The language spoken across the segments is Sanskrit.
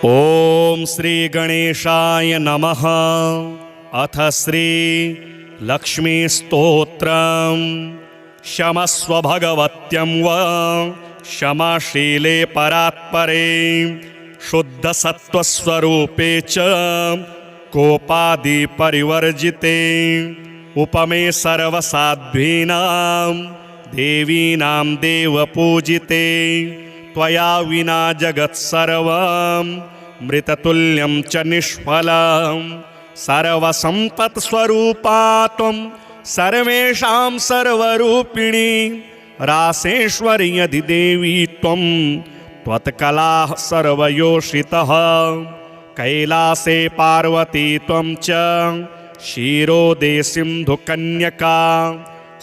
ओम श्री गणेशाय नमः। अथ श्री लक्ष्मी स्तोत्रम्। शमस्व भगवत्यं वा क्षमाशीले परात्परे शुद्ध सत्वस्वरूपे च कोपादि परिवर्जिते उपमे सर्वसाध्वीनां देवीनां देवपूजिते त्वया विना जगत्सर्वं मृततुल्यं च निष्फलं सर्वसम्पत्स्वरूपा त्वं सर्वेषां सर्वरूपिणी रासेश्वर्यधिदेवी त्वं त्वत्कलाः सर्वयोषितः कैलासे पार्वती त्वं च क्षीरोदे सिन्धुकन्यका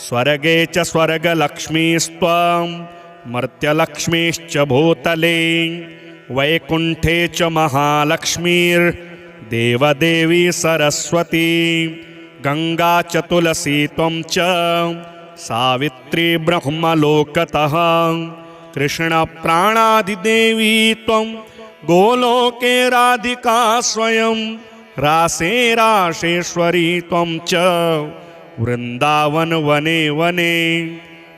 स्वर्गे च स्वर्गलक्ष्मीस्त्वं मर्त्यलक्ष्मीश्च भूतले वैकुण्ठे च महालक्ष्मीर्देवदेवी सरस्वती गंगा च तुलसी त्वं च सावित्री ब्रह्मलोकतः कृष्णप्राणादिदेवी त्वं गोलोके राधिका स्वयं रासे राशेश्वरी त्वं च वृन्दावन वने वने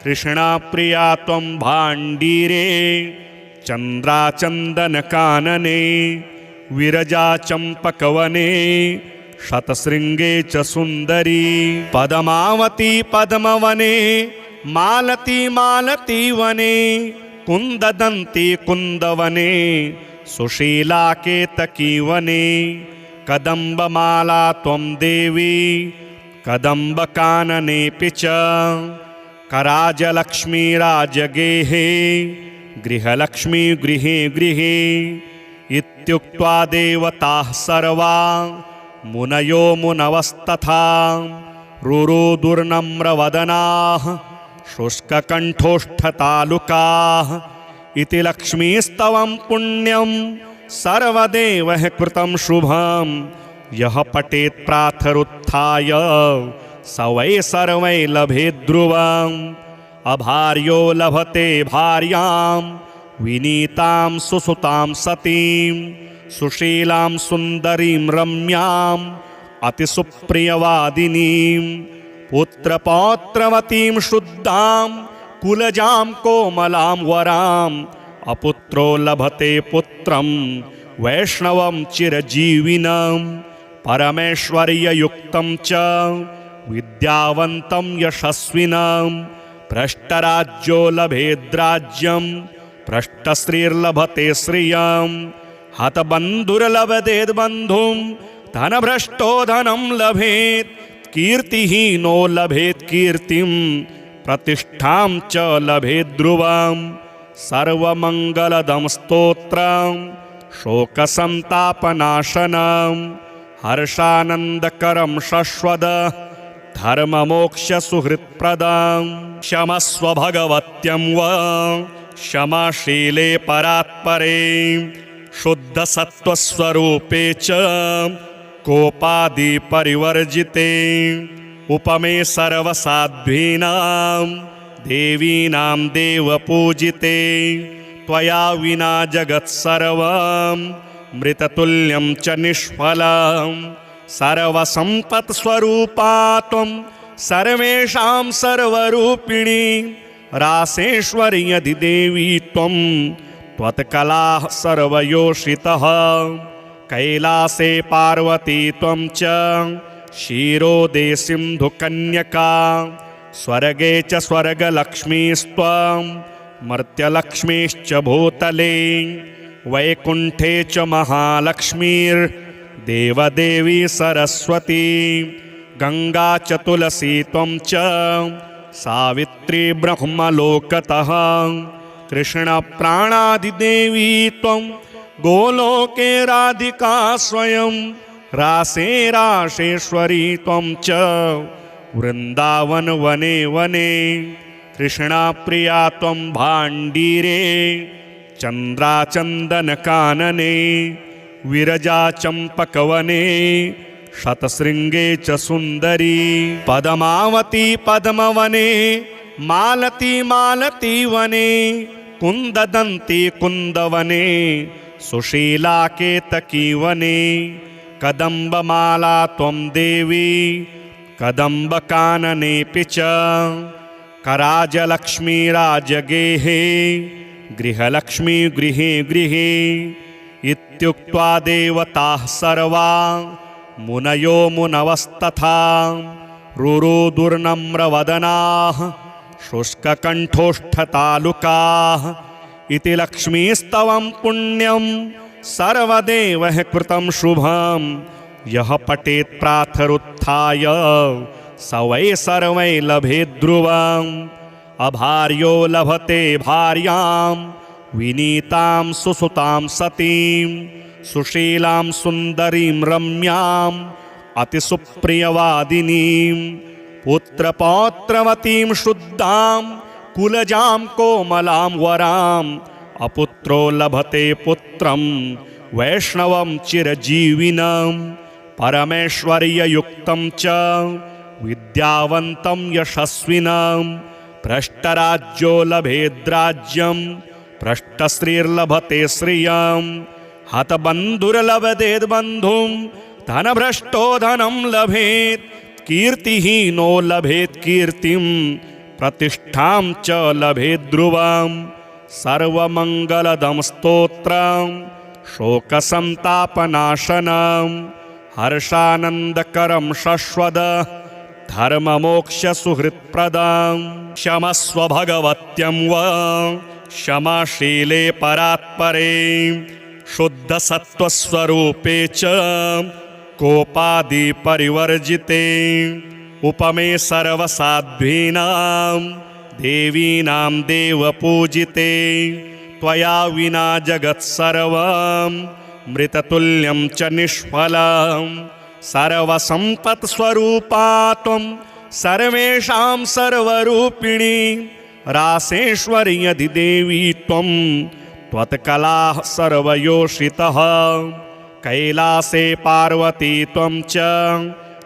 कृष्णाप्रिया त्वं भाण्डीरे चन्द्राचन्दनकानने विरजा चम्पकवने शतशृङ्गे च सुन्दरी पद्मावती पद्मवने मालती मालतीवने कुन्ददन्ती कुन्दवने सुशीला केतकीवने कदम्बमाला त्वं देवी कदम्बकाननेऽपि च कराजलक्ष्मी राजगेहे गृहलक्ष्मी गृहे गृहे इत्युक्त्वा देवताः सर्वा मुनयो मुनवस्तथा रुरुदुर्नम्रवदनाः शुष्ककण्ठोष्ठतालुकाः इति लक्ष्मीस्तवं पुण्यं सर्वदेवैः कृतं शुभं यः पठेत् प्रातरुत्थाय स वै सर्वै लभेत् ध्रुवम् अभार्यो लभते भार्यां विनीतां सुसुतां सतीं सुशीलां सुन्दरीं रम्याम् अतिसुप्रियवादिनीं पुत्रपौत्रवतीं शुद्धां कुलजां कोमलां वराम् अपुत्रो लभते पुत्रं वैष्णवं चिरजीविनं परमेश्वर्ययुक्तं च विद्यावन्तं यशस्विनं भ्रष्टराज्यो लभेद्राज्यं भ्रष्टश्रीर्लभते श्रियं हतबन्धुर्लभतेद्बन्धुं धनभ्रष्टो धनं लभेत् कीर्तिहीनो लभेत् कीर्तिं प्रतिष्ठां च लभेत् ध्रुवं सर्वमङ्गलदं स्तोत्रं शोकसन्तापनाशनं हर्षानन्दकरं शश्वद धर्ममोक्षसुहृत्प्रदं क्षमस्व भगवत्यं वा क्षमाशीले परात्परे शुद्धसत्त्वस्वरूपे च कोपादि परिवर्जिते उपमे सर्वसाध्वीनां देवीनां देवपूजिते त्वया विना जगत्सर्वं मृततुल्यं च निष्फलं सर्वसम्पत्स्वरूपा त्वं सर्वेषां सर्वरूपिणी रासेश्वर्यधिदेवी त्वं त्वत्कलाः सर्वयोषितः कैलासे पार्वती त्वं च क्षीरोदे सिन्धुकन्यका स्वर्गे च स्वर्गलक्ष्मीस्त्वं मर्त्यलक्ष्मीश्च भूतले वैकुण्ठे च महालक्ष्मीर्देवदेवी सरस्वती गंगा च तुलसी त्वं च सावित्री ब्रह्मलोकतः कृष्णप्राणादिदेवी त्वं गोलोके राधिका स्वयं रासे राशेश्वरी त्वं च वृन्दावन वने वने कृष्णाप्रिया त्वं भाण्डीरे चन्द्राचन्दनकानने विरजा चम्पकवने शतशृङ्गे च सुन्दरी पद्मावती पद्मवने मालती मालतीवने कुन्ददन्ती कुन्दवने सुशीला केतकीवने कदम्बमाला त्वं देवी कदम्बकाननेऽपि च कराजलक्ष्मीराजगेहे गृहलक्ष्मी गृहे गृहे इत्युक्त्वा देवताः सर्वा मुनयो मुनवस्तथा रुरुदुर्नम्रवदनाः शुष्ककण्ठोष्ठतालुकाः इति लक्ष्मीस्तवं पुण्यं सर्वदेवः कृतं शुभं यः पठेत् प्रातरुत्थाय स वै सर्वै लभेत् ध्रुवम् अभार्यो लभते भार्यां विनीतां सुसुतां सतीं सुशीलां सुन्दरीं रम्याम् अतिसुप्रियवादिनीं पुत्रपौत्रवतीं शुद्धां कुलजां कोमलां वराम् अपुत्रो लभते पुत्रं वैष्णवं चिरजीविनं परमेश्वर्ययुक्तं च विद्यावन्तं यशस्विनं भ्रष्टराज्यो लभेद्राज्यं भ्रष्टश्रीर्लभते श्रियं हतबन्धुर्लभतेद्बन्धुं धनभ्रष्टो धनं लभेत् कीर्तिहीनो लभेत् कीर्तिं प्रतिष्ठां च लभेत् ध्रुवम् सर्वमङ्गलदं स्तोत्रं शोकसन्तापनाशनं हर्षानन्दकरं शश्वद धर्ममोक्षसुहृत्प्रदं क्षमस्व भगवत्यं वा क्षमाशीले परात्परे शुद्धसत्त्वस्वरूपे च कोपादिपरिवर्जिते उपमे सर्वसाध्वीनां देवीनां देवपूजिते त्वया विना जगत्सर्वं मृततुल्यं च निष्फलं सर्वसम्पत्स्वरूपा त्वं सर्वेषां सर्वरूपिणी रासेश्वर्यधिदेवी त्वं त्वत्कलाः सर्वयोषितः कैलासे पार्वती त्वं च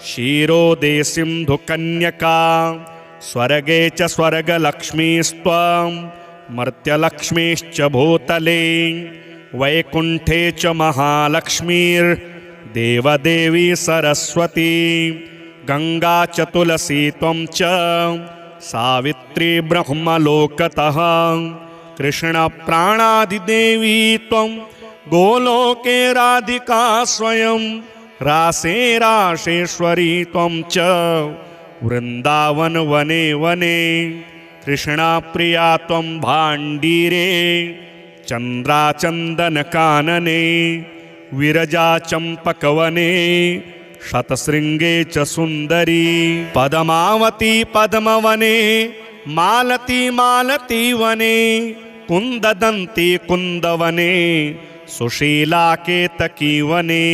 क्षीरोदे सिन्धुकन्यका स्वर्गे च स्वर्गलक्ष्मीस्त्वं मर्त्यलक्ष्मीश्च भूतले वैकुण्ठे च महालक्ष्मीर्देवदेवी सरस्वती गङ्गा च तुलसी त्वं च सावित्री ब्रह्मलोकतः कृष्णप्राणादिदेवी त्वं गोलोके राधिका स्वयं रासे राशेश्वरी त्वं च वृन्दावन वने वने कृष्णाप्रिया त्वं भाण्डीरे चन्द्राचन्दनकानने विरजा चम्पकवने शतशृङ्गे च सुन्दरी पद्मावती पद्मवने मालती मालती वने कुन्ददन्ती कुन्दवने सुशीला केतकी वने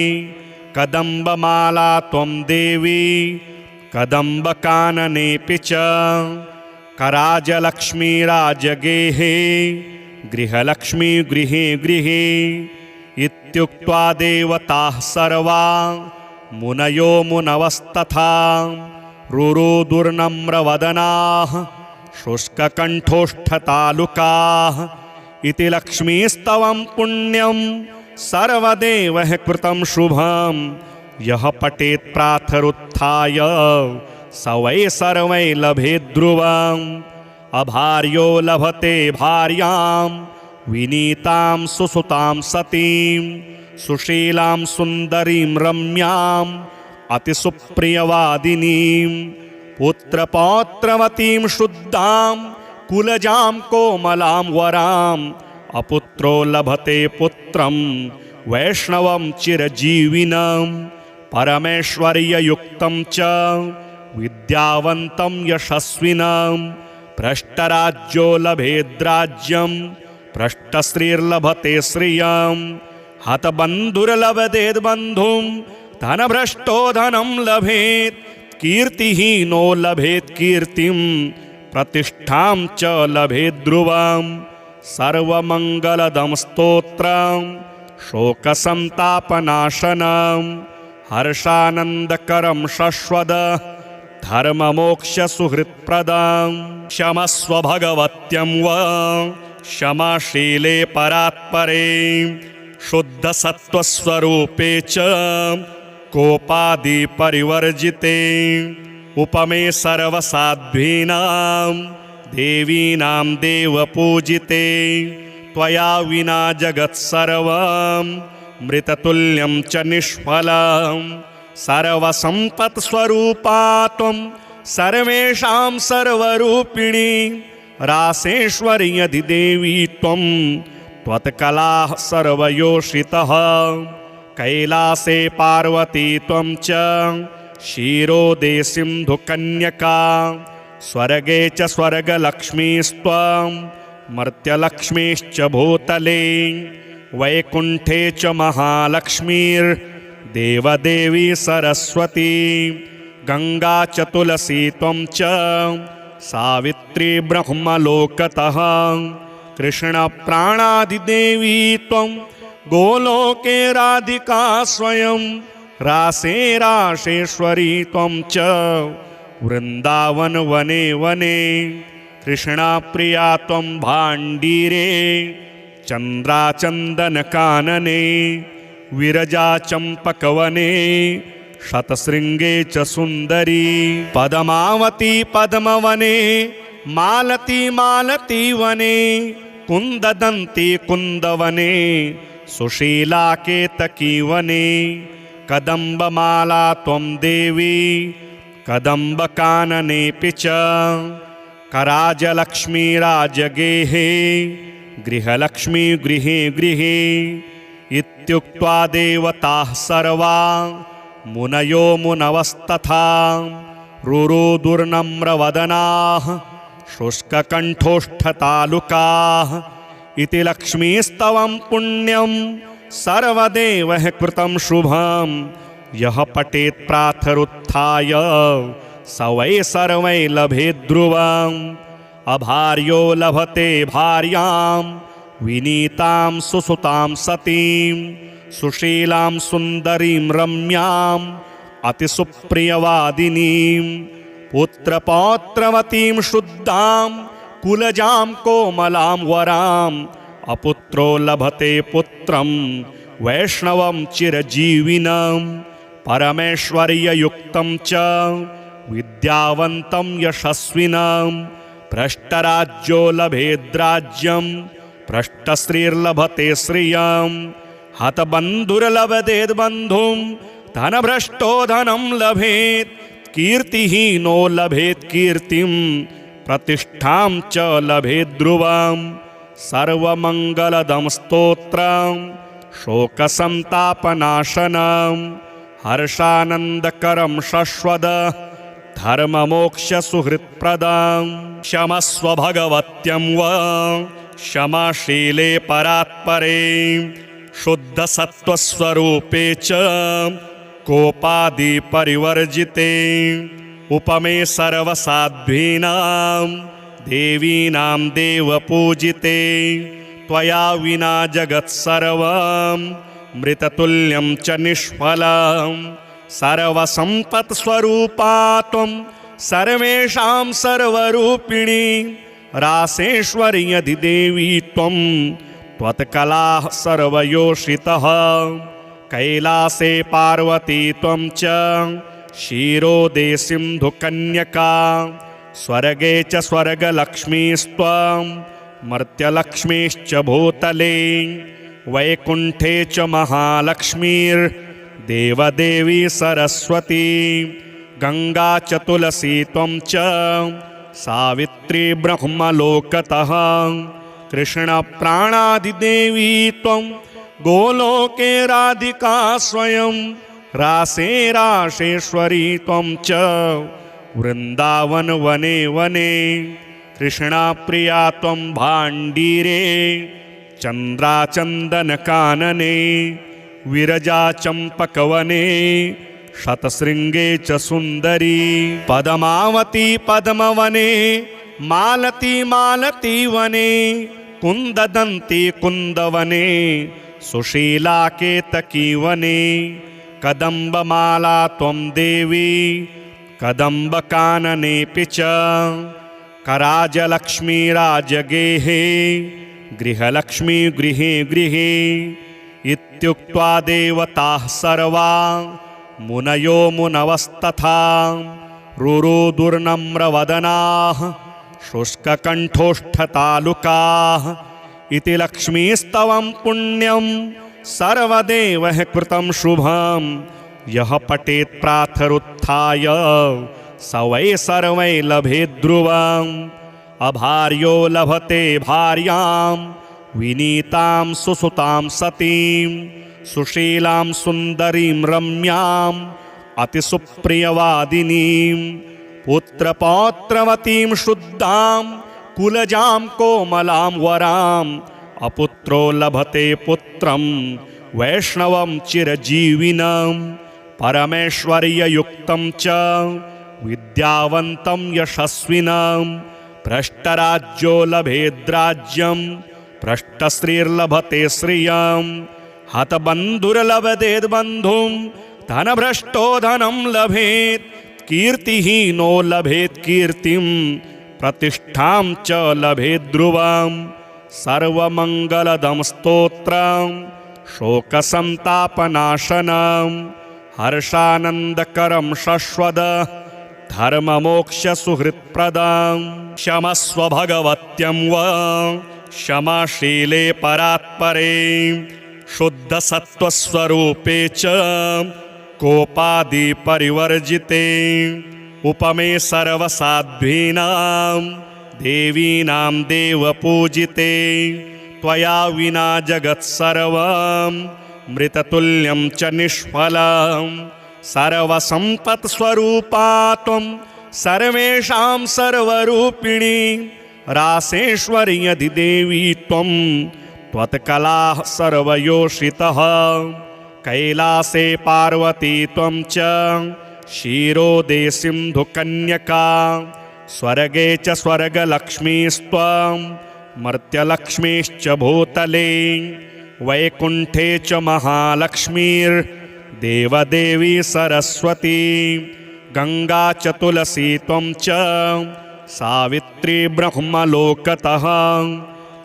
कदम्बमाला त्वं देवी कदम्बकाननेऽपि च कराजलक्ष्मीराजगेहे गृहलक्ष्मी गृहे गृहे इत्युक्त्वा देवताः सर्वा मुनयो मुनवस्तथा रुरुदुर्नम्रवदनाः शुष्ककण्ठोष्ठतालुकाः इति लक्ष्मीस्तवं पुण्यं सर्वदेवः कृतं शुभं यः पठेत् प्रातरुत्थाय स वै सर्वै लभेत् ध्रुवम् अभार्यो लभते भार्यां विनीतां सुसुतां सतीं सुशीलां सुन्दरीं रम्याम् अतिसुप्रियवादिनीं पुत्रपौत्रवतीं शुद्धां कुलजां कोमलां वराम् अपुत्रो लभते पुत्रं वैष्णवं चिरजीविनं परमेश्वर्ययुक्तं च विद्यावन्तं यशस्विनं भ्रष्टराज्यो लभेद्राज्यं भ्रष्टश्रीर्लभते श्रियं हतबन्धुर्लभतेद्बन्धुं धनभ्रष्टो धनं लभेत् कीर्तिहीनो लभेत् कीर्तिं प्रतिष्ठां च लभेत् ध्रुवम् सर्वमङ्गलदं स्तोत्रं शोकसन्तापनाशनं हर्षानन्दकरं शश्वद धर्ममोक्षसुहृत्प्रदं क्षमस्व भगवत्यं वा क्षमाशीले परात्परे शुद्धसत्त्वस्वरूपे च कोपादिपरिवर्जिते उपमे सर्वसाध्वीनां देवीनां देवपूजिते त्वया विना जगत्सर्वं मृततुल्यं च निष्फलं सर्वसम्पत्स्वरूपा त्वं सर्वेषां सर्वरूपिणी रासेश्वर्यधिदेवी त्वं त्वत्कलाः सर्वयोषितः कैलासे पार्वती त्वं च क्षीरोदे सिन्धुकन्यका स्वर्गे च स्वर्गलक्ष्मीस्त्वं मर्त्यलक्ष्मीश्च भूतले वैकुण्ठे च महालक्ष्मीर्देवदेवी सरस्वती गंगा च तुलसी त्वं च सावित्री ब्रह्मलोकतः कृष्णप्राणादिदेवी त्वं गोलोके राधिका स्वयं रासे राशेश्वरी त्वं च वृन्दावन वने वने कृष्णाप्रिया त्वं भाण्डीरे चन्द्राचन्दनकानने विरजा चम्पकवने शतशृङ्गे च सुन्दरी पद्मावती पद्मवने मालती मालतीवने कुन्ददन्ती कुन्दवने सुशीला केतकीवने कदम्बमाला त्वं देवी कदम्बकाननेऽपि च कराजलक्ष्मी राजगेहे गृहलक्ष्मी गृहे गृहे इत्युक्त्वा देवताः सर्वा मुनयो मुनवस्तथा रुरुदुर्नम्रवदनाः शुष्ककण्ठोष्ठतालुकाः इति लक्ष्मीस्तवं पुण्यं सर्वदेवैः कृतं शुभं यः पठेत् प्रातरुत्थाय स वै सर्वै लभेत् ध्रुवम् अभार्यो लभते भार्यां विनीतां सुसुतां सतीं सुशीलां सुन्दरीं रम्याम् अतिसुप्रियवादिनीं पुत्रपौत्रवतीं शुद्धां कुलजां कोमलां वराम् अपुत्रो लभते पुत्रं वैष्णवं चिरजीविनं परमेश्वर्ययुक्तं च विद्यावन्तं यशस्विनं भ्रष्टराज्यो लभेद्राज्यं भ्रष्टश्रीर्लभते श्रियं हतबन्धुर्लभतेद्बन्धुं धनभ्रष्टो धनं लभेत् कीर्तिहीनो लभेत् कीर्तिं प्रतिष्ठां च लभेत् ध्रुवं सर्वमङ्गलदं स्तोत्रं शोकसन्तापनाशनं हर्षानन्दकरं शश्वद धर्ममोक्षसुहृत्प्रदं क्षमस्व भगवत्यं व क्षमाशीले परात्परे शुद्धसत्त्वस्वरूपे च कोपादिपरिवर्जिते उपमे सर्वसाध्वीनां देवीनां देवपूजिते त्वया विना जगत्सर्वं मृततुल्यं च निष्फलं सर्वसम्पत्स्वरूपा त्वं सर्वेषां सर्वरूपिणी रासेश्वर्यधिदेवी त्वं त्वत्कलाः सर्वयोषितः कैलासे पार्वती त्वं च क्षीरोदे सिन्धुकन्यका स्वर्गे च स्वर्गलक्ष्मीस्त्वं मर्त्यलक्ष्मीश्च भूतले वैकुण्ठे च महालक्ष्मीर्देवदेवी सरस्वती गंगा च तुलसी त्वं च सावित्री ब्रह्मलोकतः कृष्णप्राणादिदेवी त्वं गोलोके राधिका स्वयं रासे राशेश्वरी त्वं च वृन्दावन वने वने कृष्णाप्रिया त्वं भाण्डीरे चन्द्राचन्दनकानने विरजा चम्पकवने शतशृङ्गे च सुन्दरी पद्मावती पद्मवने मालती मालतीवने कुन्ददन्ती कुन्दवने सुशीला केतकीवने कदम्बमाला त्वं देवी कदम्बकाननेऽपि च कराजलक्ष्मी राजगेहे गृहलक्ष्मी गृहे गृहे इत्युक्त्वा देवताः सर्वा मुनयो मुनवस्तथा रुरुदुर्नम्रवदनाः शुष्ककण्ठोष्ठतालुकाः इति लक्ष्मीस्तवं पुण्यं सर्वदेवः कृतं शुभं यः पठेत् प्रातरुत्थाय स वै सर्वै लभेत् ध्रुवम् अभार्यो लभते भार्यां विनीतां सुसुतां सतीं सुशीलां सुन्दरीं रम्यां अतिसुप्रियवादिनीं पुत्रपौत्रवतीं शुद्धां कुलजां कोमलां वराम् अपुत्रो लभते पुत्रं वैष्णवं चिरजीविनं परमेश्वर्ययुक्तं च विद्यावन्तं यशस्विनं भ्रष्टराज्यो लभेद्राज्यं भ्रष्टश्रीर्लभते श्रियं हतबन्धुर्लभतेद्बन्धुं धनभ्रष्टो धनं लभेत् कीर्तिहीनो लभेत् कीर्तिं प्रतिष्ठां च लभेत् ध्रुवम् सर्वमङ्गलदं स्तोत्रं शोकसन्तापनाशनं हर्षानन्दकरं शश्वद धर्ममोक्षसुहृत्प्रदं क्षमस्व भगवत्यं वा क्षमाशीले परात्परे शुद्धसत्त्वस्वरूपे च कोपादिपरिवर्जिते उपमे सर्वसाध्वीनां देवीनां देवपूजिते त्वया विना जगत्सर्वं मृततुल्यं च निष्फलं सर्वसम्पत्स्वरूपा त्वं सर्वेषां सर्वरूपिणी रासेश्वर्यधिदेवी त्वं त्वत्कलाः सर्वयोषितः कैलासे पार्वती त्वं च क्षीरोदे सिन्धुकन्यका स्वर्गे च स्वर्गलक्ष्मीस्त्वं मर्त्यलक्ष्मीश्च भूतले वैकुण्ठे च महालक्ष्मीर्देवदेवी सरस्वती गङ्गा च तुलसी त्वं च सावित्री ब्रह्मलोकतः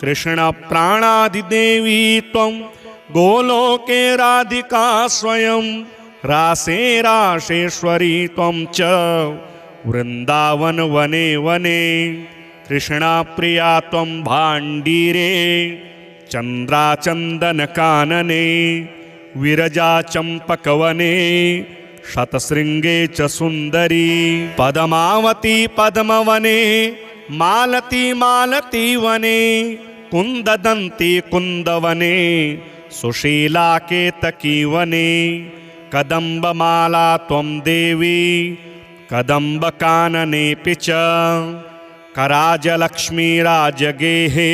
कृष्णप्राणादिदेवी त्वं गोलोके राधिका स्वयं रासे राशेश्वरी त्वं च वृन्दावन वने वने कृष्णाप्रिया त्वं भाण्डीरे चन्द्राचन्दनकानने विरजाचम्पकवने शतशृङ्गे च सुन्दरी पद्मावती पद्मवने मालती मालतीवने कुन्ददन्ती कुन्दवने सुशीला केतकीवने कदम्बमाला त्वं देवी कदम्बकाननेऽपि च कराजलक्ष्मी राजगेहे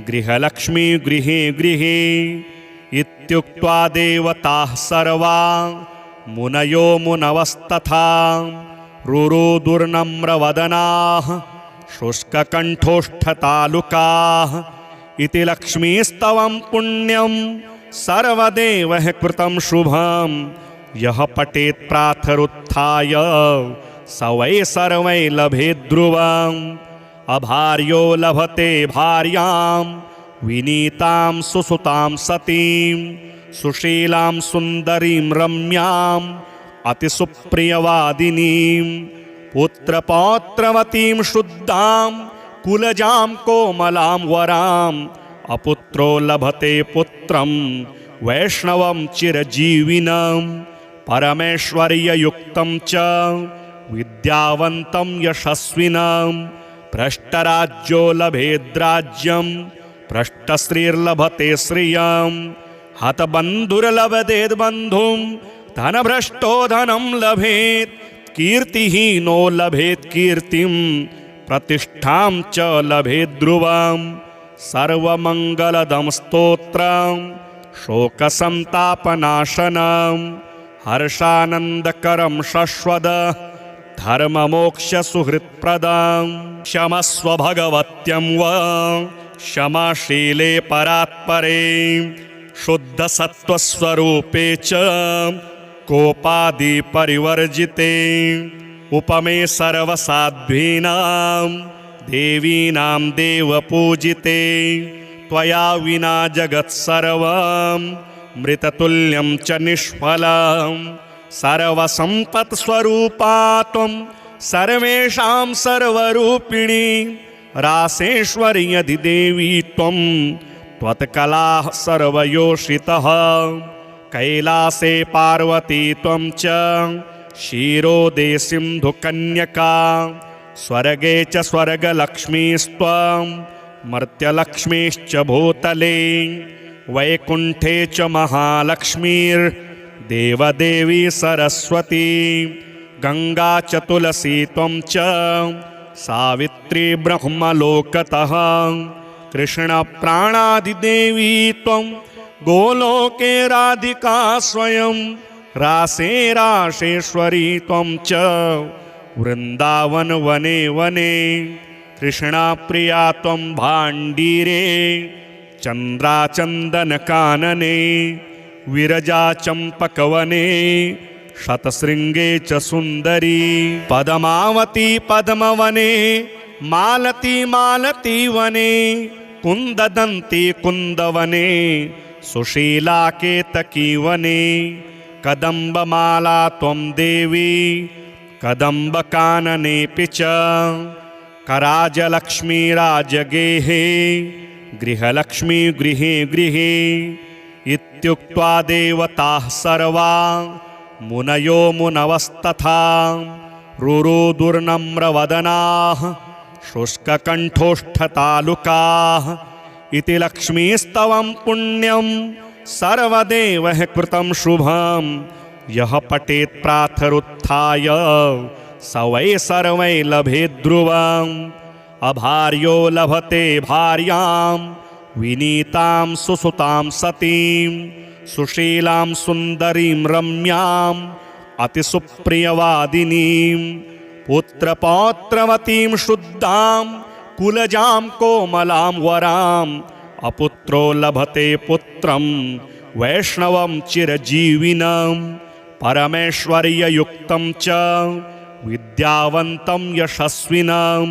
गृहलक्ष्मी गृहे गृहे इत्युक्त्वा देवताः सर्वा मुनयो मुनवस्तथा रुरुदुर्नम्रवदनाः शुष्ककण्ठोष्ठतालुकाः इति लक्ष्मीस्तवं पुण्यं सर्वदेवः कृतं शुभं यः पठेत् प्रातरुत्थाय स वै सर्वै लभेत् ध्रुवम् अभार्यो लभते भार्यां विनीतां सुसुतां सतीं सुशीलां सुन्दरीं रम्यां अतिसुप्रियवादिनीं पुत्रपौत्रवतीं शुद्धां कुलजां कोमलां वराम् अपुत्रो लभते पुत्रं वैष्णवं चिरजीविनं परमेश्वर्ययुक्तं च विद्यावन्तं यशस्विनं भ्रष्टराज्यो लभेद्राज्यं भ्रष्टश्रीर्लभते श्रियं हतबन्धुर्लभतेद्बन्धुं धनभ्रष्टो धनं लभेत् कीर्तिहीनो लभेत् कीर्तिं प्रतिष्ठां च लभेत् ध्रुवम् सर्वमङ्गलदं स्तोत्रं शोकसन्तापनाशनं हर्षानन्दकरं शश्वद धर्ममोक्षसुहृत्प्रदं क्षमस्व भगवत्यं वा क्षमाशीले परात्परे शुद्धसत्त्वस्वरूपे च कोपादिपरिवर्जिते उपमे सर्वसाध्वीनां देवीनां देवपूजिते त्वया विना जगत्सर्वं मृततुल्यं च निष्फलं सर्वसम्पत्स्वरूपा त्वं सर्वेषां सर्वरूपिणी रासेश्वर्यधिदेवी त्वं त्वत्कलाः सर्वयोषितः कैलासे पार्वती त्वं च क्षीरोदे सिन्धुकन्यका स्वर्गे च स्वर्गलक्ष्मीस्त्वं मर्त्यलक्ष्मीश्च भूतले वैकुण्ठे च महालक्ष्मीर्देवदेवी सरस्वती गंगा च तुलसी त्वं च सावित्री ब्रह्मलोकतः कृष्णप्राणादिदेवी त्वं गोलोके राधिका स्वयं रासे रासेश्वरी त्वं च वृंदावन वने वने कृष्णाप्रिया त्वं भाण्डीरे चन्द्राचन्दनकानने विरजा चम्पकवने शतशृङ्गे च सुन्दरी पद्मावती पद्मवने मालती मालती वने कुन्ददन्ती कुन्दवने सुशीला केतकी वने कदम्बमाला त्वं देवी कदम्बकाननेऽपि च कराजलक्ष्मी राजगेहे गृहलक्ष्मी गृहे गृहे इत्युक्त्वा देवताः सर्वा मुनयो मुनवस्तथा रुरुदुर्नम्रवदनाः शुष्ककण्ठोष्ठतालुकाः इति लक्ष्मीस्तवं पुण्यं सर्वदेवः कृतं शुभं यः पठेत् प्रातरुत्थाय स वै सर्वै लभेत् ध्रुवम् अभार्यो लभते भार्यां विनीतां सुसुतां सतीं सुशीलां सुन्दरीं रम्यां अतिसुप्रियवादिनीं पुत्रपौत्रवतीं शुद्धां कुलजां कोमलां वराम् अपुत्रो लभते पुत्रं वैष्णवं चिरजीविनं परमेश्वर्ययुक्तं च विद्यावन्तं यशस्विनं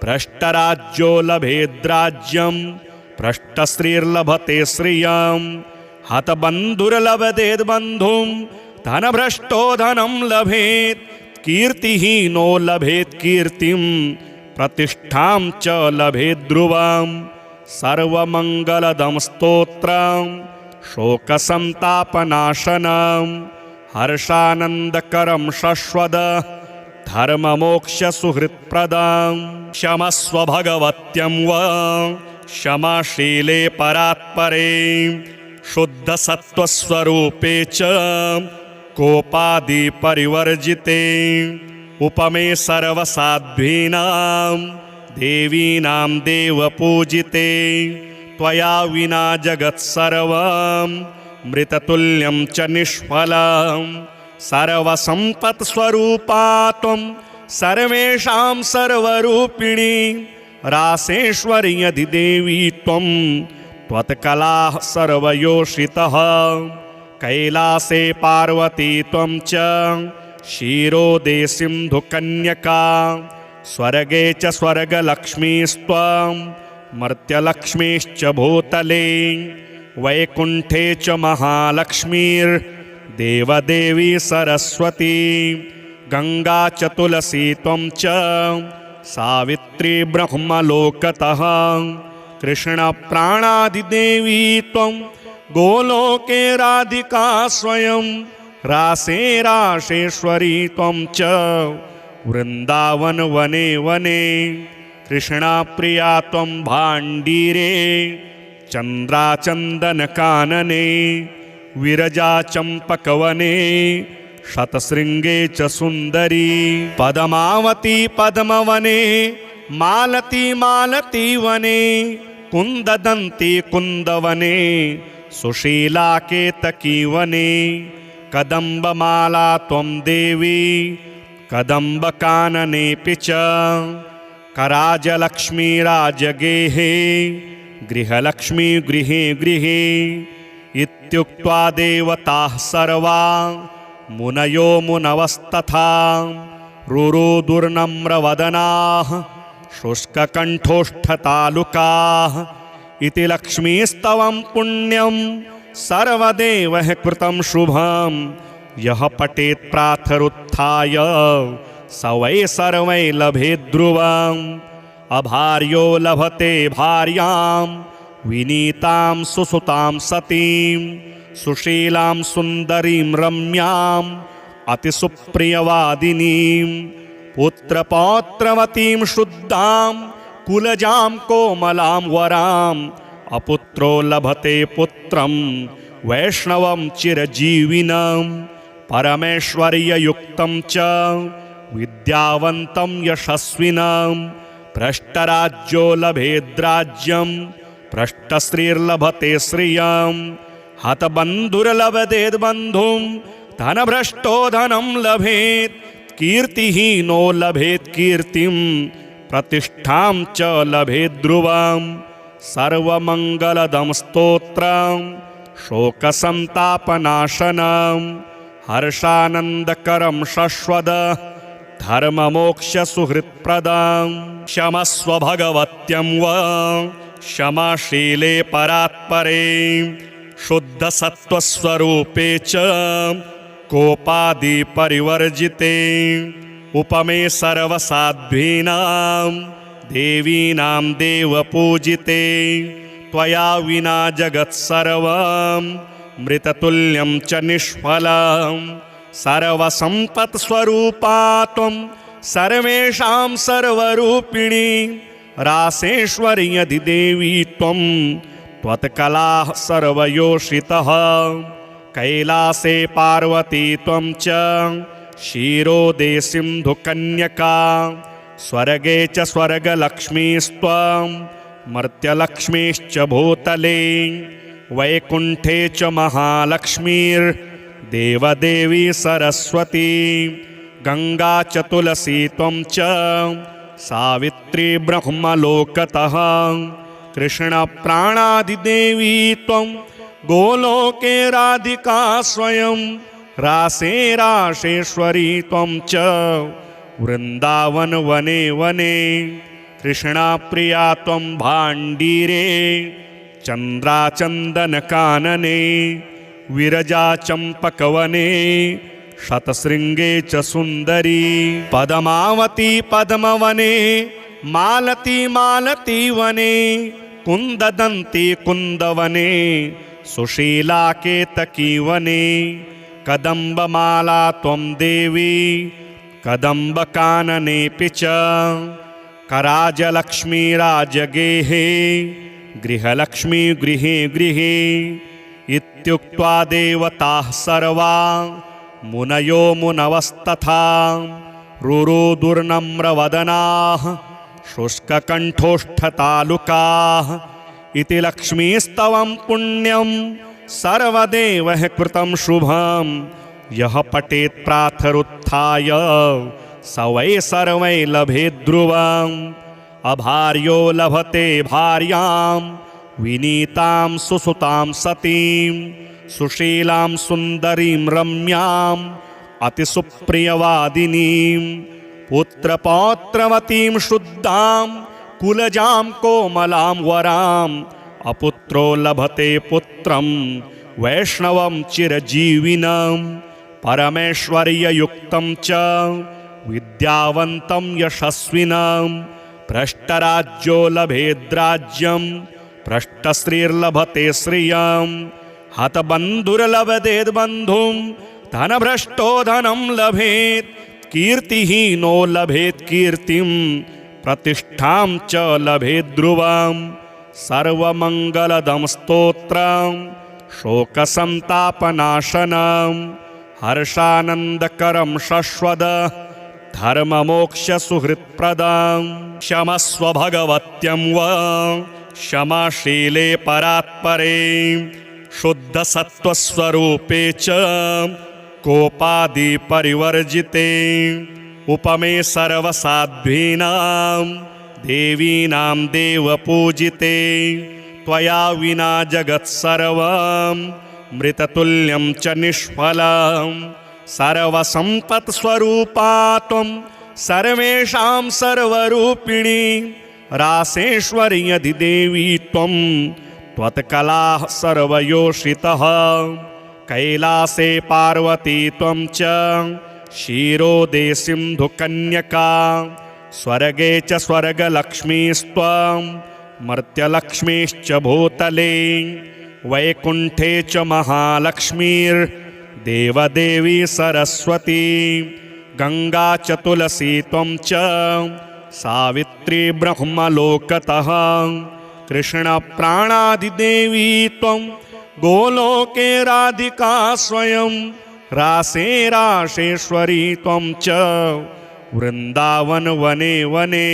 भ्रष्टराज्यो लभेद्राज्यं भ्रष्टश्रीर्लभते श्रियं हतबन्धुर्लभतेद्बन्धुं धनभ्रष्टो धनं लभेत् कीर्तिहीनो लभेत् कीर्तिं प्रतिष्ठां च लभेत् ध्रुवं सर्वमङ्गलदं स्तोत्रं शोकसन्तापनाशनं हर्षानन्दकरं शश्वद धर्ममोक्षसुहृत्प्रदं क्षमस्व भगवत्यं वा क्षमाशीले परात्परे शुद्धसत्त्वस्वरूपे च कोपादिपरिवर्जिते उपमे सर्वसाध्वीनां देवीनां देवपूजिते त्वया विना जगत्सर्वं मृततुल्यं च निष्फलं सर्वसम्पत्स्वरूपा त्वं सर्वेषां सर्वरूपिणी रासेश्वर्यधिदेवी त्वं त्वत्कलाः सर्वयोषितः कैलासे पार्वती त्वं च क्षीरोदे सिन्धुकन्यका स्वर्गे च स्वर्गलक्ष्मीस्त्वं मर्त्यलक्ष्मीश्च भूतले वैकुण्ठे च महालक्ष्मीर्देवदेवी सरस्वती गंगा च तुलसी त्वं च सावित्री ब्रह्मलोकतः कृष्णप्राणादिदेवी त्वं गोलोके राधिका स्वयं रासे रासेश्वरी त्वं च वृंदावन वने वने कृष्णाप्रिया त्वं भाण्डीरे चन्द्राचन्दनकानने विरजा चम्पकवने शतशृङ्गे च सुन्दरी पद्मावती पद्मवने मालती मालती वने कुन्ददन्ती कुन्दवने सुशीला केतकी वने कदम्बमाला त्वं देवी कदम्बकाननेऽपि च कराजलक्ष्मी राजगेहे गृहलक्ष्मी गृहे गृहे इत्युक्त्वा देवताः सर्वा मुनयो मुनवस्तथा रुरुदुर्नम्रवदनाः शुष्ककण्ठोष्ठतालुकाः इति लक्ष्मीस्तवं पुण्यं सर्वदेवः कृतं शुभं यः पठेत् प्रातरुत्थाय स वै सर्वै लभेत् ध्रुवम् अभार्यो लभते भार्यां विनीतां सुसुतां सतीं सुशीलां सुन्दरीं रम्यां अतिसुप्रियवादिनीं पुत्रपौत्रवतीं शुद्धां कुलजां कोमलां वराम् अपुत्रो लभते पुत्रं वैष्णवं चिरजीविनं परमेश्वर्ययुक्तं च विद्यावन्तं यशस्विनं भ्रष्टराज्यो लभेद्राज्यं भ्रष्टश्रीर्लभते श्रियं हतबन्धुर्लभतेद्बन्धुं धनभ्रष्टो धनं लभेत् कीर्तिहीनो लभेत् कीर्तिं प्रतिष्ठां च लभेत् ध्रुवम् सर्वमङ्गलदं स्तोत्रं शोकसन्तापनाशनं हर्षानन्दकरं शश्वद धर्ममोक्षसुहृत्प्रदं क्षमस्व भगवत्यं वा क्षमाशीले परात्परे शुद्धसत्त्वस्वरूपे च कोपादिपरिवर्जिते उपमे सर्वसाध्वीनां देवीनां देवपूजिते त्वया विना जगत्सर्वं मृततुल्यं च निष्फलं सर्वसम्पत्स्वरूपा त्वं सर्वेषां सर्वरूपिणी रासेश्वर्यधिदेवी त्वं त्वत्कलाः सर्वयोषितः कैलासे पार्वती त्वं च क्षीरोदे सिन्धुकन्यका स्वर्गे च स्वर्गलक्ष्मीस्त्वं मर्त्यलक्ष्मीश्च भूतले वैकुण्ठे च महालक्ष्मीर्देवदेवी सरस्वती गङ्गा च तुलसी त्वं च सावित्री ब्रह्मलोकतः कृष्णप्राणादिदेवी त्वं गोलोके राधिका स्वयं रासे राशेश्वरी त्वं च वृन्दावन वने वने कृष्णाप्रिया त्वं भाण्डीरे चन्द्राचन्दनकानने विरजा चम्पकवने शतशृङ्गे च सुन्दरी पद्मावती पद्मवने मालती मालतीवने कुन्ददन्ती कुन्दवने सुशीला केतकीवने कदम्बमाला त्वं देवी कदम्बकाननेऽपि च कराजलक्ष्मी राजगेहे गृहलक्ष्मी गृहे गृहे इत्युक्त्वा देवताः सर्वा मुनयो मुनवस्तथा रुरुदुर्नम्रवदनाः शुष्ककण्ठोष्ठतालुकाः इति लक्ष्मीस्तवं पुण्यं सर्वदेवः कृतं शुभं यः पठेत् प्रातरुत्थाय स वै सर्वै लभेत् ध्रुवम् अभार्यो लभते भार्यां विनीतां सुसुतां सतीं सुशीलां सुन्दरीं रम्यां अतिसुप्रियवादिनीं पुत्रपौत्रवतीं शुद्धां कुलजां कोमलां वराम् अपुत्रो लभते पुत्रं वैष्णवं चिरजीविनं परमेश्वर्ययुक्तं च विद्यावन्तं यशस्विनं भ्रष्टराज्यो लभेद्राज्यं भ्रष्टश्रीर्लभते श्रियं हतबन्धुर्लभतेद्बन्धुं धनभ्रष्टो धनं लभेत् कीर्तिहीनो लभेत् कीर्तिं प्रतिष्ठां च लभेत् ध्रुवम् सर्वमङ्गलदं स्तोत्रं शोकसन्तापनाशनं हर्षानन्दकरं शश्वद धर्ममोक्षसुहृत्प्रदं क्षमस्व भगवत्यं वा क्षमाशीले परात्परे शुद्धसत्त्वस्वरूपे च कोपादिपरिवर्जिते उपमे सर्वसाध्वीनां देवीनां देवपूजिते त्वया विना जगत्सर्वं मृततुल्यं च निष्फलं सर्वसम्पत्स्वरूपा त्वं सर्वेषां सर्वरूपिणी रासेश्वर्यधिदेवी त्वं त्वत्कलाः सर्वयोषितः कैलासे पार्वती त्वं च क्षीरोदे सिन्धुकन्यका स्वर्गे च स्वर्गलक्ष्मीस्त्वं मर्त्यलक्ष्मीश्च भूतले वैकुण्ठे च महालक्ष्मीर्देवदेवी सरस्वती गंगा च तुलसी त्वं च सावित्री ब्रह्मलोकतः कृष्णप्राणादिदेवी त्वं गोलोके राधिका स्वयं रासे राशेश्वरी त्वं च वृंदावन वने वने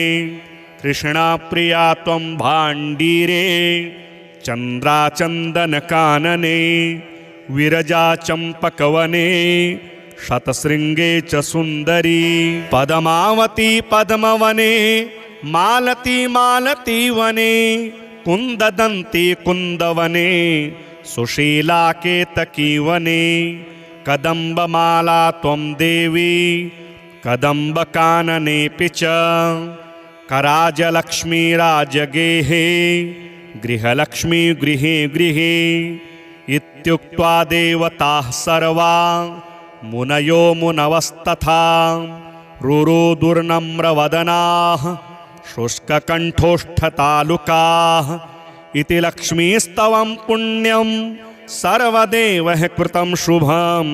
कृष्णाप्रिया त्वं भाण्डीरे चन्द्राचन्दनकानने विरजा चम्पकवने शतशृङ्गे च सुन्दरी पद्मावती पद्मवने मालती मालती वने कुन्ददन्ती कुन्दवने सुशीला केतकी वने कदम्बमाला त्वं देवी कदम्बकाननेऽपि च कराजलक्ष्मी राजगेहे गृहलक्ष्मी गृहे गृहे इत्युक्त्वा देवताः सर्वा मुनयो मुनवस्तथा रुरुदुर्नम्रवदनाः शुष्ककण्ठोष्ठतालुकाः इति लक्ष्मीस्तवं पुण्यं सर्वदेवः कृतं शुभं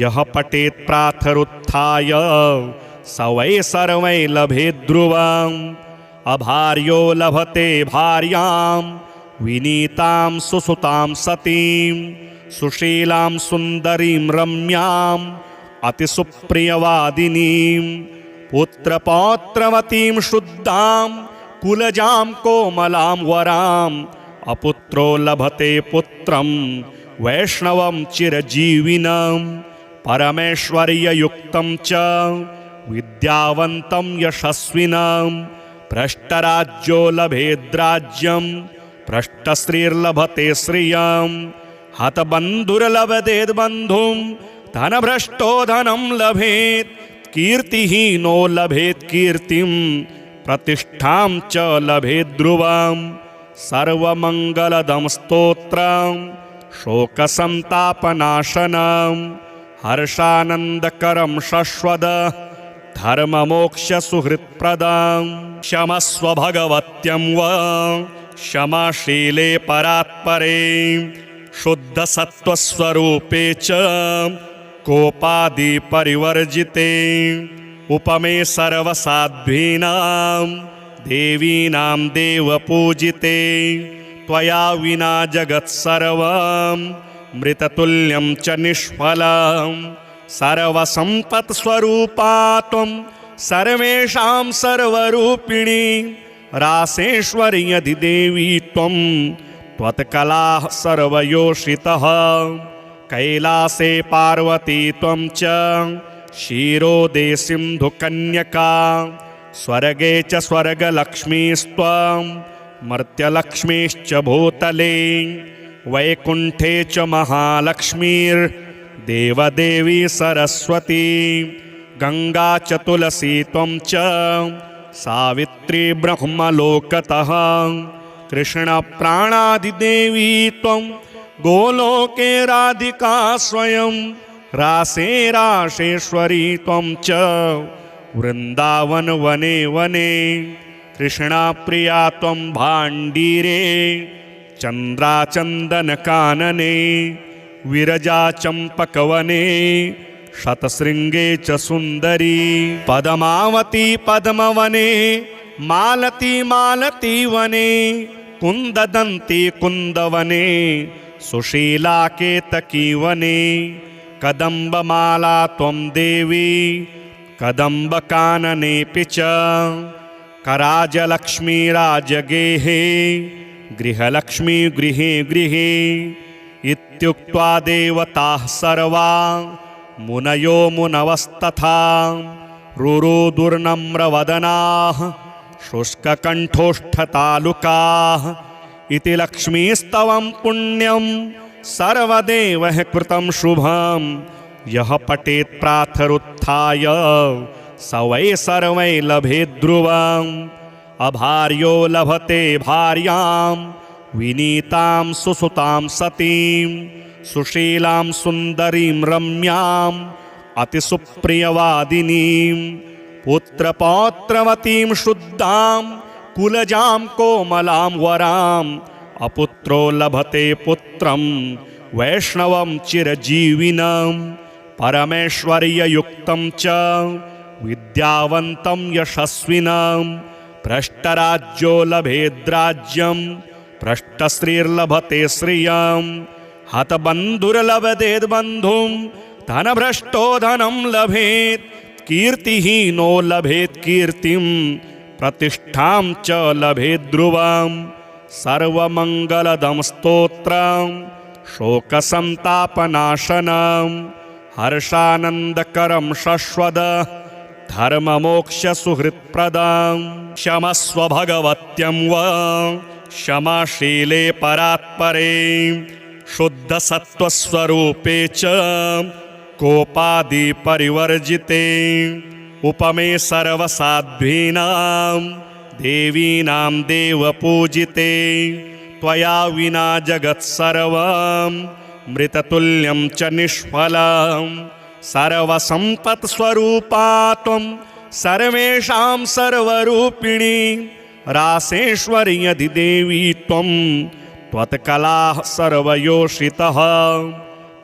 यः पठेत् प्रातरुत्थाय स वै सर्वै लभेत् ध्रुवम् अभार्यो लभते भार्यां विनीतां सुसुतां सतीं सुशीलां सुन्दरीं रम्यां अतिसुप्रियवादिनीं पुत्रपौत्रवतीं शुद्धां कुलजां कोमलां वराम् अपुत्रो लभते पुत्रं वैष्णवं चिरजीविनं परमेश्वर्ययुक्तं च विद्यावन्तं यशस्विनं भ्रष्टराज्यो लभेद्राज्यं भ्रष्टश्रीर्लभते श्रियं हतबन्धुर्लभतेद्बन्धुं धनभ्रष्टो धनं लभेत् कीर्तिहीनो लभेत् कीर्तिं प्रतिष्ठां च लभेत् ध्रुवम् सर्वमङ्गलदं स्तोत्रं शोकसन्तापनाशनं हर्षानन्दकरं शश्वद धर्ममोक्षसुहृत्प्रदं क्षमस्व भगवत्यं वा क्षमाशीले परात्परे शुद्धसत्त्वस्वरूपे च कोपादिपरिवर्जिते उपमे सर्वसाध्वीनां देवीनां देवपूजिते त्वया विना जगत्सर्वं मृततुल्यं च निष्फलं सर्वसम्पत्स्वरूपा त्वं सर्वेषां सर्वरूपिणी रासेश्वर्यधिदेवी त्वं त्वत्कलाः सर्वयोषितः कैलासे पार्वती त्वं च क्षीरोदे सिन्धुकन्यका स्वर्गे च स्वर्गलक्ष्मीस्त्वं मर्त्यलक्ष्मीश्च भूतले वैकुण्ठे च महालक्ष्मीर्देवदेवी सरस्वती गंगा च तुलसी त्वं च सावित्री ब्रह्मलोकतः कृष्णप्राणादिदेवी त्वं गोलोके राधिका स्वयं रासे राशेश्वरी त्वं च वृंदावन वने वने कृष्णाप्रिया त्वं भाण्डीरे चन्द्राचन्दनकानने विरजा चम्पकवने शतशृङ्गे च सुन्दरी पद्मावती पद्मवने मालती मालती वने कुन्ददन्ती कुन्दवने सुशीला केतकी वने कदम्बमाला त्वं देवी कदम्बकाननेऽपि च कराजलक्ष्मी राजगेहे गृहलक्ष्मी गृहे गृहे इत्युक्त्वा देवताः सर्वा मुनयो मुनवस्तथा रुरुदुर्नम्रवदनाः शुष्ककण्ठोष्ठतालुकाः इति लक्ष्मीस्तवं पुण्यं सर्वदेवः कृतं शुभं यः पठेत् प्रातरुत्थाय स वै सर्वै लभेत् ध्रुवम् अभार्यो लभते भार्यां विनीतां सुसुतां सतीं सुशीलां सुन्दरीं रम्याम् अतिसुप्रियवादिनीं पुत्रपौत्रवतीं शुद्धां कुलजां कोमलां वराम् अपुत्रो लभते पुत्रं वैष्णवं चिरजीविनं परमेश्वर्ययुक्तं च विद्यावन्तं यशस्विनं भ्रष्टराज्यो लभेद्राज्यं भ्रष्टश्रीर्लभते श्रियं हतबन्धुर्लभतेद्बन्धुं धनभ्रष्टो धनं लभेत् कीर्तिहीनो लभेत् कीर्तिं प्रतिष्ठां च लभेत् ध्रुवं सर्वमङ्गलदं स्तोत्रं शोकसन्तापनाशनं हर्षानन्दकरं शश्वद धर्ममोक्षसुहृत्प्रदं क्षमस्व भगवत्यं वा क्षमाशीले परात्परे शुद्धसत्त्वस्वरूपे च कोपादिपरिवर्जिते उपमे सर्वसाध्वीनां देवीनां देवपूजिते त्वया विना जगत्सर्वं मृततुल्यं च निष्फलं सर्वसम्पत्स्वरूपा त्वं सर्वेषां सर्वरूपिणी रासेश्वर्यधिदेवी त्वं त्वत्कलाः सर्वयोषितः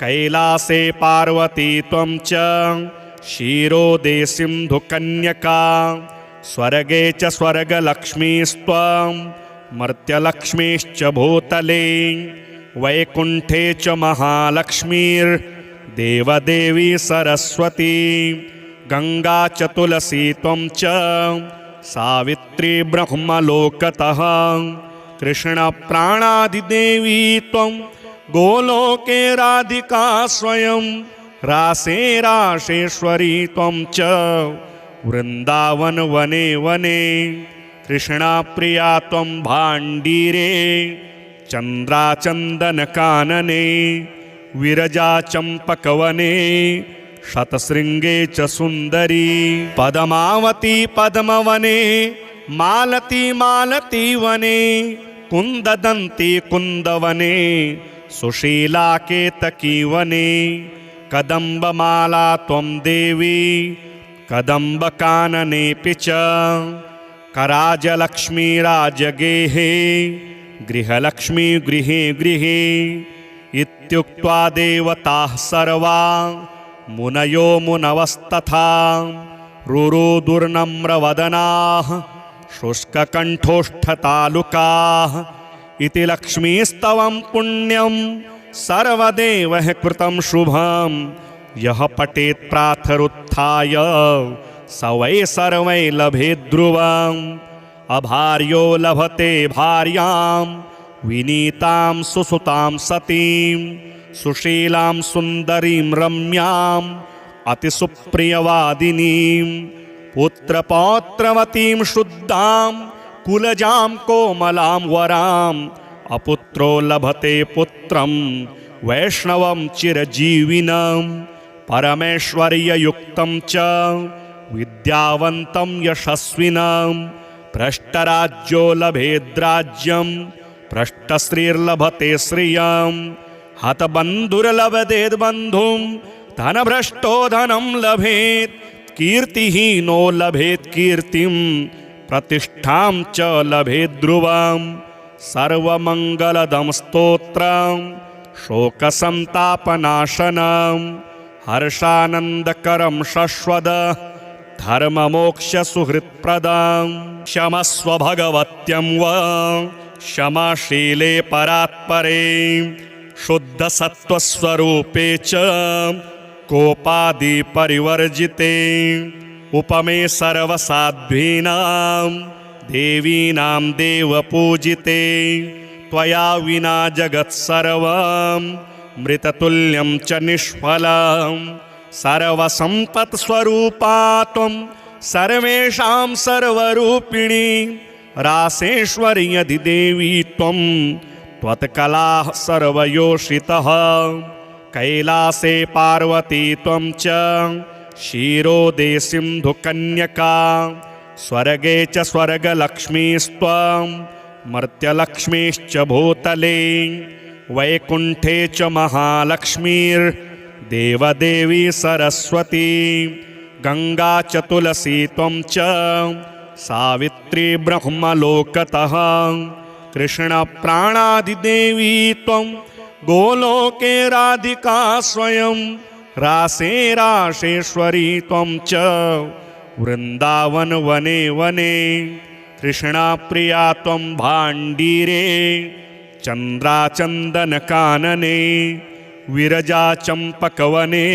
कैलासे पार्वती त्वं च क्षीरोदे सिन्धुकन्यका स्वर्गे च स्वर्गलक्ष्मीस्त्वं मर्त्यलक्ष्मीश्च भूतले वैकुण्ठे च महालक्ष्मीर्देवदेवी सरस्वती गङ्गा च तुलसी त्वं च सावित्री ब्रह्मलोकतः कृष्णप्राणादिदेवी त्वं गोलोके राधिका स्वयं रासे राशेश्वरी त्वं च वृन्दावन वने वने कृष्णाप्रिया त्वं भाण्डीरे चन्द्राचन्दनकानने विरजा चम्पकवने शतशृङ्गे च सुन्दरी पद्मावती पद्मवने मालती मालतीवने कुन्ददन्ती कुन्दवने सुशीला केतकीवने कदम्बमाला त्वं देवी कदम्बकाननेऽपि च कराजलक्ष्मी राजगेहे गृहलक्ष्मी गृहे गृहे इत्युक्त्वा देवताः सर्वा मुनयो मुनवस्तथा रुरुदुर्नम्रवदनाः शुष्ककण्ठोष्ठतालुकाः इति लक्ष्मीस्तवं पुण्यं सर्वदेवैः कृतं शुभं यः पठेत् प्रातरुत्थाय स वै सर्वै लभेत् ध्रुवम् अभार्यो लभते भार्यां विनीतां सुसुतां सतीं सुशीलां सुन्दरीं रम्याम् अतिसुप्रियवादिनीं पुत्रपौत्रवतीं शुद्धां कुलजां कोमलां वराम् अपुत्रो लभते पुत्रं वैष्णवं चिरजीविनं परमेश्वर्ययुक्तं च विद्यावन्तं यशस्विनं भ्रष्टराज्यो लभेद्राज्यं भ्रष्टश्रीर्लभते श्रियं हतबन्धुर्लभतेद्बन्धुं धनभ्रष्टो धनं लभेत् कीर्तिहीनो लभेत् कीर्तिं प्रतिष्ठां च लभेत् ध्रुवं सर्वमङ्गलदं स्तोत्रं शोकसन्तापनाशनं हर्षानन्दकरं शश्वद धर्ममोक्षसुहृत्प्रदं क्षमस्व भगवत्यं वा क्षमाशीले परात्परे शुद्धसत्त्वस्वरूपे च कोपादिपरिवर्जिते उपमे सर्वसाध्वीनां देवीनां देवपूजिते त्वया विना जगत्सर्वं मृततुल्यं च निष्फलं सर्वसम्पत्स्वरूपा त्वं सर्वेषां सर्वरूपिणी रासेश्वर्यधिदेवी त्वं त्वत्कलाः सर्वयोषितः कैलासे पार्वती त्वं च क्षीरोदे सिन्धुकन्यका स्वर्गे च स्वर्गलक्ष्मीस्त्वं मर्त्यलक्ष्मीश्च भूतले वैकुण्ठे च महालक्ष्मीर्देवदेवी सरस्वती गंगा च तुलसी त्वं च सावित्री ब्रह्मलोकतः कृष्णप्राणादिदेवी त्वं गोलोके राधिका स्वयं रासे रासेश्वरी त्वं च वृंदावन वने वने कृष्णा प्रिया त्वं भाण्डीरे चन्द्राचन्दनकानने विरजा चम्पकवने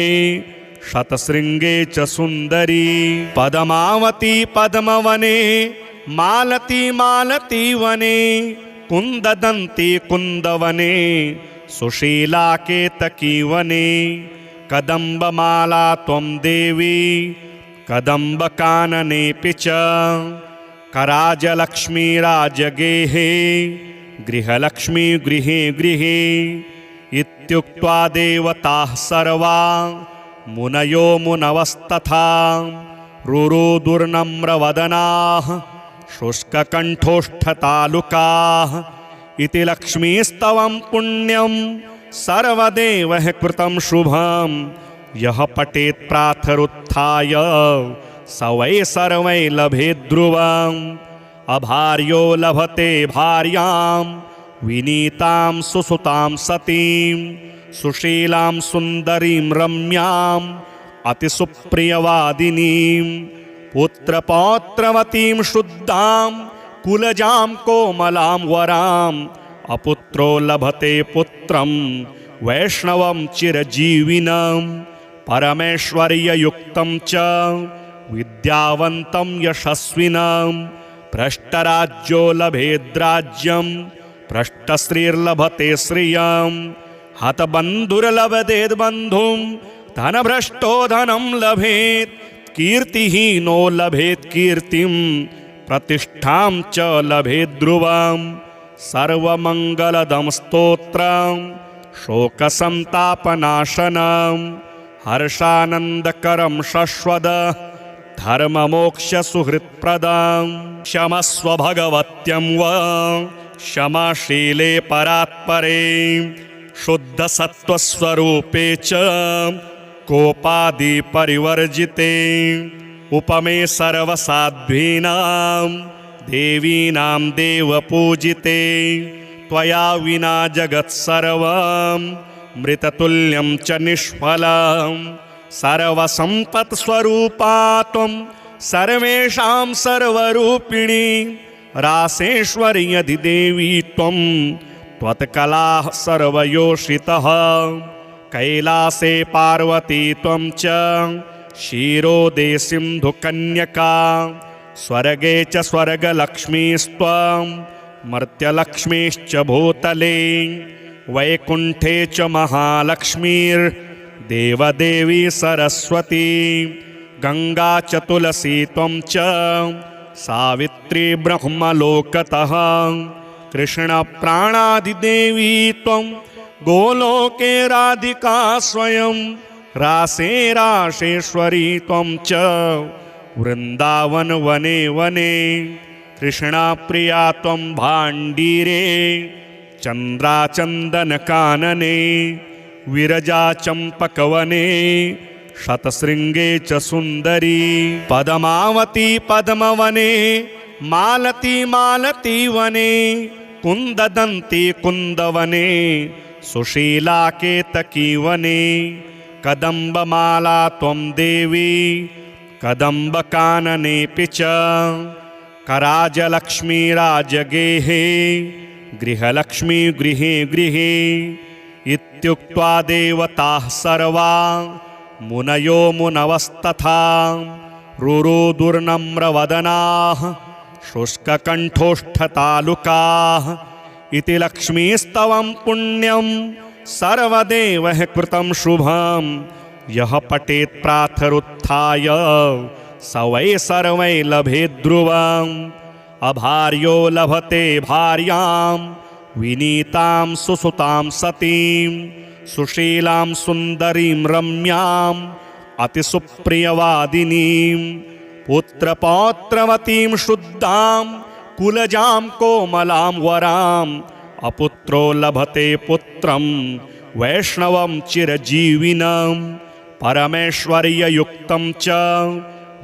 शतशृङ्गे च सुन्दरी पद्मावती पद्मवने मालती मालती वने कुन्ददन्ती कुन्दवने सुशीला केतकी वने कदम्बमाला त्वं देवी कदम्बकाननेऽपि च कराजलक्ष्मी राजगेहे गृहलक्ष्मी गृहे गृहे इत्युक्त्वा देवताः सर्वा मुनयो मुनवस्तथा रुरुदुर्नम्रवदनाः शुष्ककण्ठोष्ठतालुकाः इति लक्ष्मीस्तवं पुण्यं सर्वदेवः कृतं शुभं यः पठेत् प्रातरुत्थाय स वै सर्वै लभेत् ध्रुवम् अभार्यो लभते भार्यां विनीतां सुसुतां सतीं सुशीलां सुन्दरीं रम्यां अतिसुप्रियवादिनीं पुत्रपौत्रवतीं शुद्धां कुलजां कोमलां वराम् अपुत्रो लभते पुत्रं वैष्णवं चिरजीविनं परमेश्वर्ययुक्तं च विद्यावन्तं यशस्विनं भ्रष्टराज्यो लभेद्राज्यं भ्रष्टश्रीर्लभते श्रियं हतबन्धुर्लभतेद्बन्धुं धनभ्रष्टो धनं लभेत् कीर्तिहीनो लभेत् कीर्तिं प्रतिष्ठां च लभेत् ध्रुवम् सर्वमङ्गलदं स्तोत्रं शोकसन्तापनाशनं हर्षानन्दकरं शश्वद धर्ममोक्षसुहृत्प्रदं क्षमस्व भगवत्यं वा क्षमाशीले परात्परे शुद्धसत्त्वस्वरूपे च कोपादिपरिवर्जिते उपमे सर्वसाध्वीनां देवीनां देवपूजिते त्वया विना जगत्सर्वं मृततुल्यं च निष्फलं सर्वसम्पत्स्वरूपा त्वं सर्वेषां सर्वरूपिणी रासेश्वर्यधिदेवी त्वं त्वत्कलाः सर्वयोषितः कैलासे पार्वती त्वं च क्षीरोदे सिन्धुकन्यका स्वर्गे च स्वर्गलक्ष्मीस्त्वं मर्त्यलक्ष्मीश्च भूतले वैकुण्ठे च महालक्ष्मीर्देवदेवी सरस्वती गंगा च तुलसी त्वं च सावित्री ब्रह्मलोकतः कृष्णप्राणादिदेवी त्वं गोलोके राधिका स्वयं रासे रासेश्वरी त्वं च वृंदावन वने वने कृष्णा प्रिया त्वं भाण्डीरे चन्द्राचन्दनकानने विरजा चम्पकवने शतशृङ्गे च सुन्दरी पद्मावती पद्मवने मालती मालती वने कुन्ददन्ती कुन्दवने सुशीला केतकी वने कदम्बमाला त्वं देवी कदम्बकाननेऽपि च कराजलक्ष्मी राजगेहे गृहलक्ष्मी गृहे गृहे इत्युक्त्वा देवताः सर्वा मुनयो मुनवस्तथा रुरुदुर्नम्रवदनाः शुष्ककण्ठोष्ठतालुकाः इति लक्ष्मीस्तवं पुण्यं सर्वदेवः कृतं शुभं यः पठेत् प्रातरुत्थाय स वै सर्वै लभेत् ध्रुवम् अभार्यो लभते भार्यां विनीतां सुसुतां सतीं सुशीलां सुन्दरीं रम्यां अतिसुप्रियवादिनीं पुत्रपौत्रवतीं शुद्धां कुलजां कोमलां वराम् अपुत्रो लभते पुत्रं वैष्णवं चिरजीविनं परमेश्वर्ययुक्तं च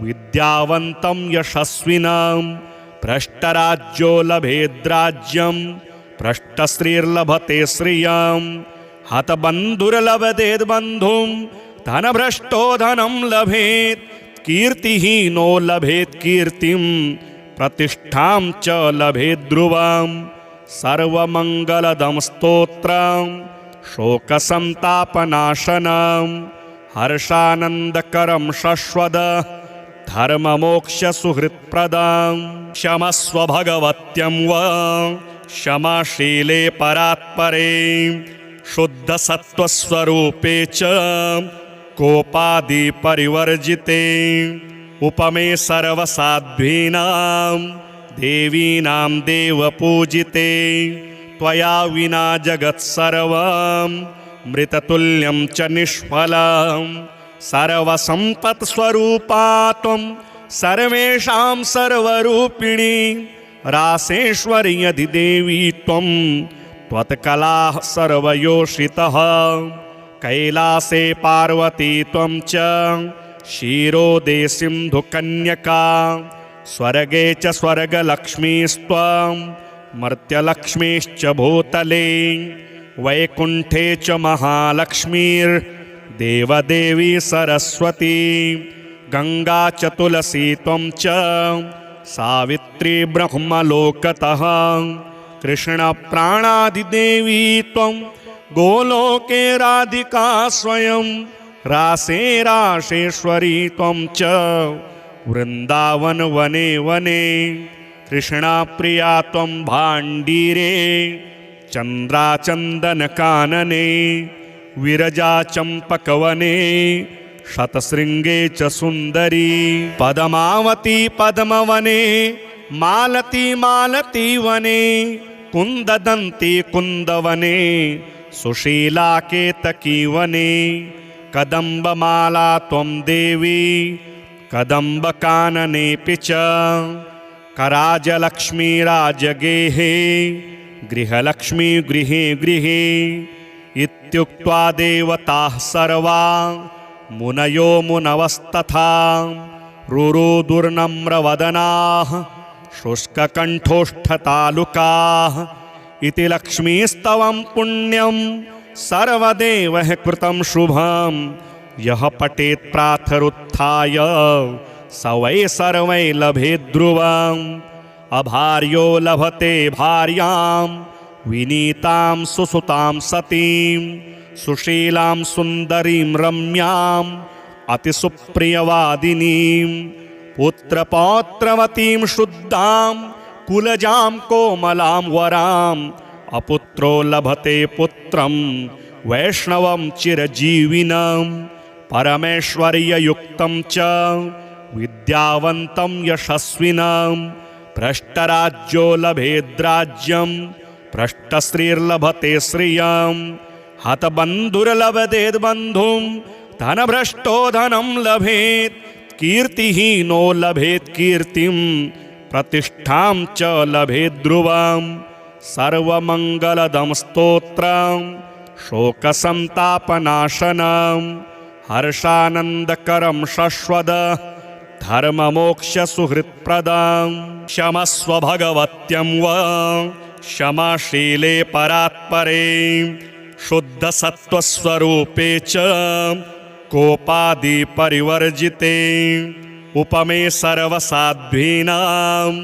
विद्यावन्तं यशस्विनं भ्रष्टराज्यो लभेद्राज्यं भ्रष्टश्रीर्लभते श्रियं हतबन्धुर्लभतेद्बन्धुं धनभ्रष्टो धनं लभेत् कीर्तिहीनो लभेत् कीर्तिं प्रतिष्ठां च लभेत् ध्रुवं सर्वमङ्गलदं स्तोत्रं शोकसन्तापनाशनं हर्षानन्दकरं शश्वद धर्ममोक्षसुहृत्प्रदं क्षमस्व भगवत्यं वा क्षमाशीले परात्परे शुद्धसत्त्वस्वरूपे च कोपादिपरिवर्जिते उपमे सर्वसाध्वीनां देवीनां देवपूजिते त्वया विना जगत्सर्वं मृततुल्यं च निष्फलं सर्वसम्पत्स्वरूपा त्वं सर्वेषां सर्वरूपिणी रासेश्वर्यधिदेवी त्वं त्वत्कलाः सर्वयोषितः कैलासे पार्वती त्वं च क्षीरोदे सिन्धुकन्यका स्वर्गे च स्वर्गलक्ष्मीस्त्वं मर्त्यलक्ष्मीश्च भूतले वैकुण्ठे च महालक्ष्मीर्देवदेवी सरस्वती गङ्गा च तुलसी त्वं च सावित्री ब्रह्मलोकतः कृष्णप्राणादिदेवी त्वं गोलोके राधिका स्वयं रासे राशेश्वरी त्वं च वृन्दावन वने वने कृष्णाप्रिया त्वं भाण्डीरे चन्द्राचन्दनकानने विरजा चम्पकवने शतशृङ्गे च सुन्दरी पद्मावती पद्मवने मालती मालतीवने कुन्ददन्ती कुन्दवने सुशीला केतकीवने कदम्बमाला त्वं देवी कदम्बकाननेऽपि च कराजलक्ष्मी राजगेहे गृहलक्ष्मी गृहे गृहे इत्युक्त्वा देवताः सर्वा मुनयो मुनवस्तथा रुरुदुर्नम्रवदनाः शुष्ककण्ठोष्ठतालुकाः इति लक्ष्मीस्तवं पुण्यं सर्वदेवः कृतं शुभं यः पठेत् प्रातरुत्थाय स वै सर्वै लभेत् ध्रुवम् अभार्यो लभते भार्यां विनीतां सुसुतां सतीं सुशीलां सुन्दरीं रम्याम् अतिसुप्रियवादिनीं पुत्रपौत्रवतीं शुद्धां कुलजां कोमलां वराम् अपुत्रो लभते पुत्रं वैष्णवं चिरजीविनं परमेश्वर्ययुक्तं च विद्यावन्तं यशस्विनं भ्रष्टराज्यो लभेद्राज्यं भ्रष्टश्रीर्लभते श्रियं हतबन्धुर्लभतेद्बन्धुं धनभ्रष्टो धनं लभेत् कीर्तिहीनो लभेत् कीर्तिं प्रतिष्ठां च लभेत् ध्रुवं सर्वमङ्गलदं स्तोत्रं शोकसन्तापनाशनं हर्षानन्दकरं शश्वद धर्ममोक्षसुहृत्प्रदं क्षमस्व भगवत्यं वा क्षमाशीले परात्परे शुद्धसत्त्वस्वरूपे च कोपादिपरिवर्जिते उपमे सर्वसाध्वीनां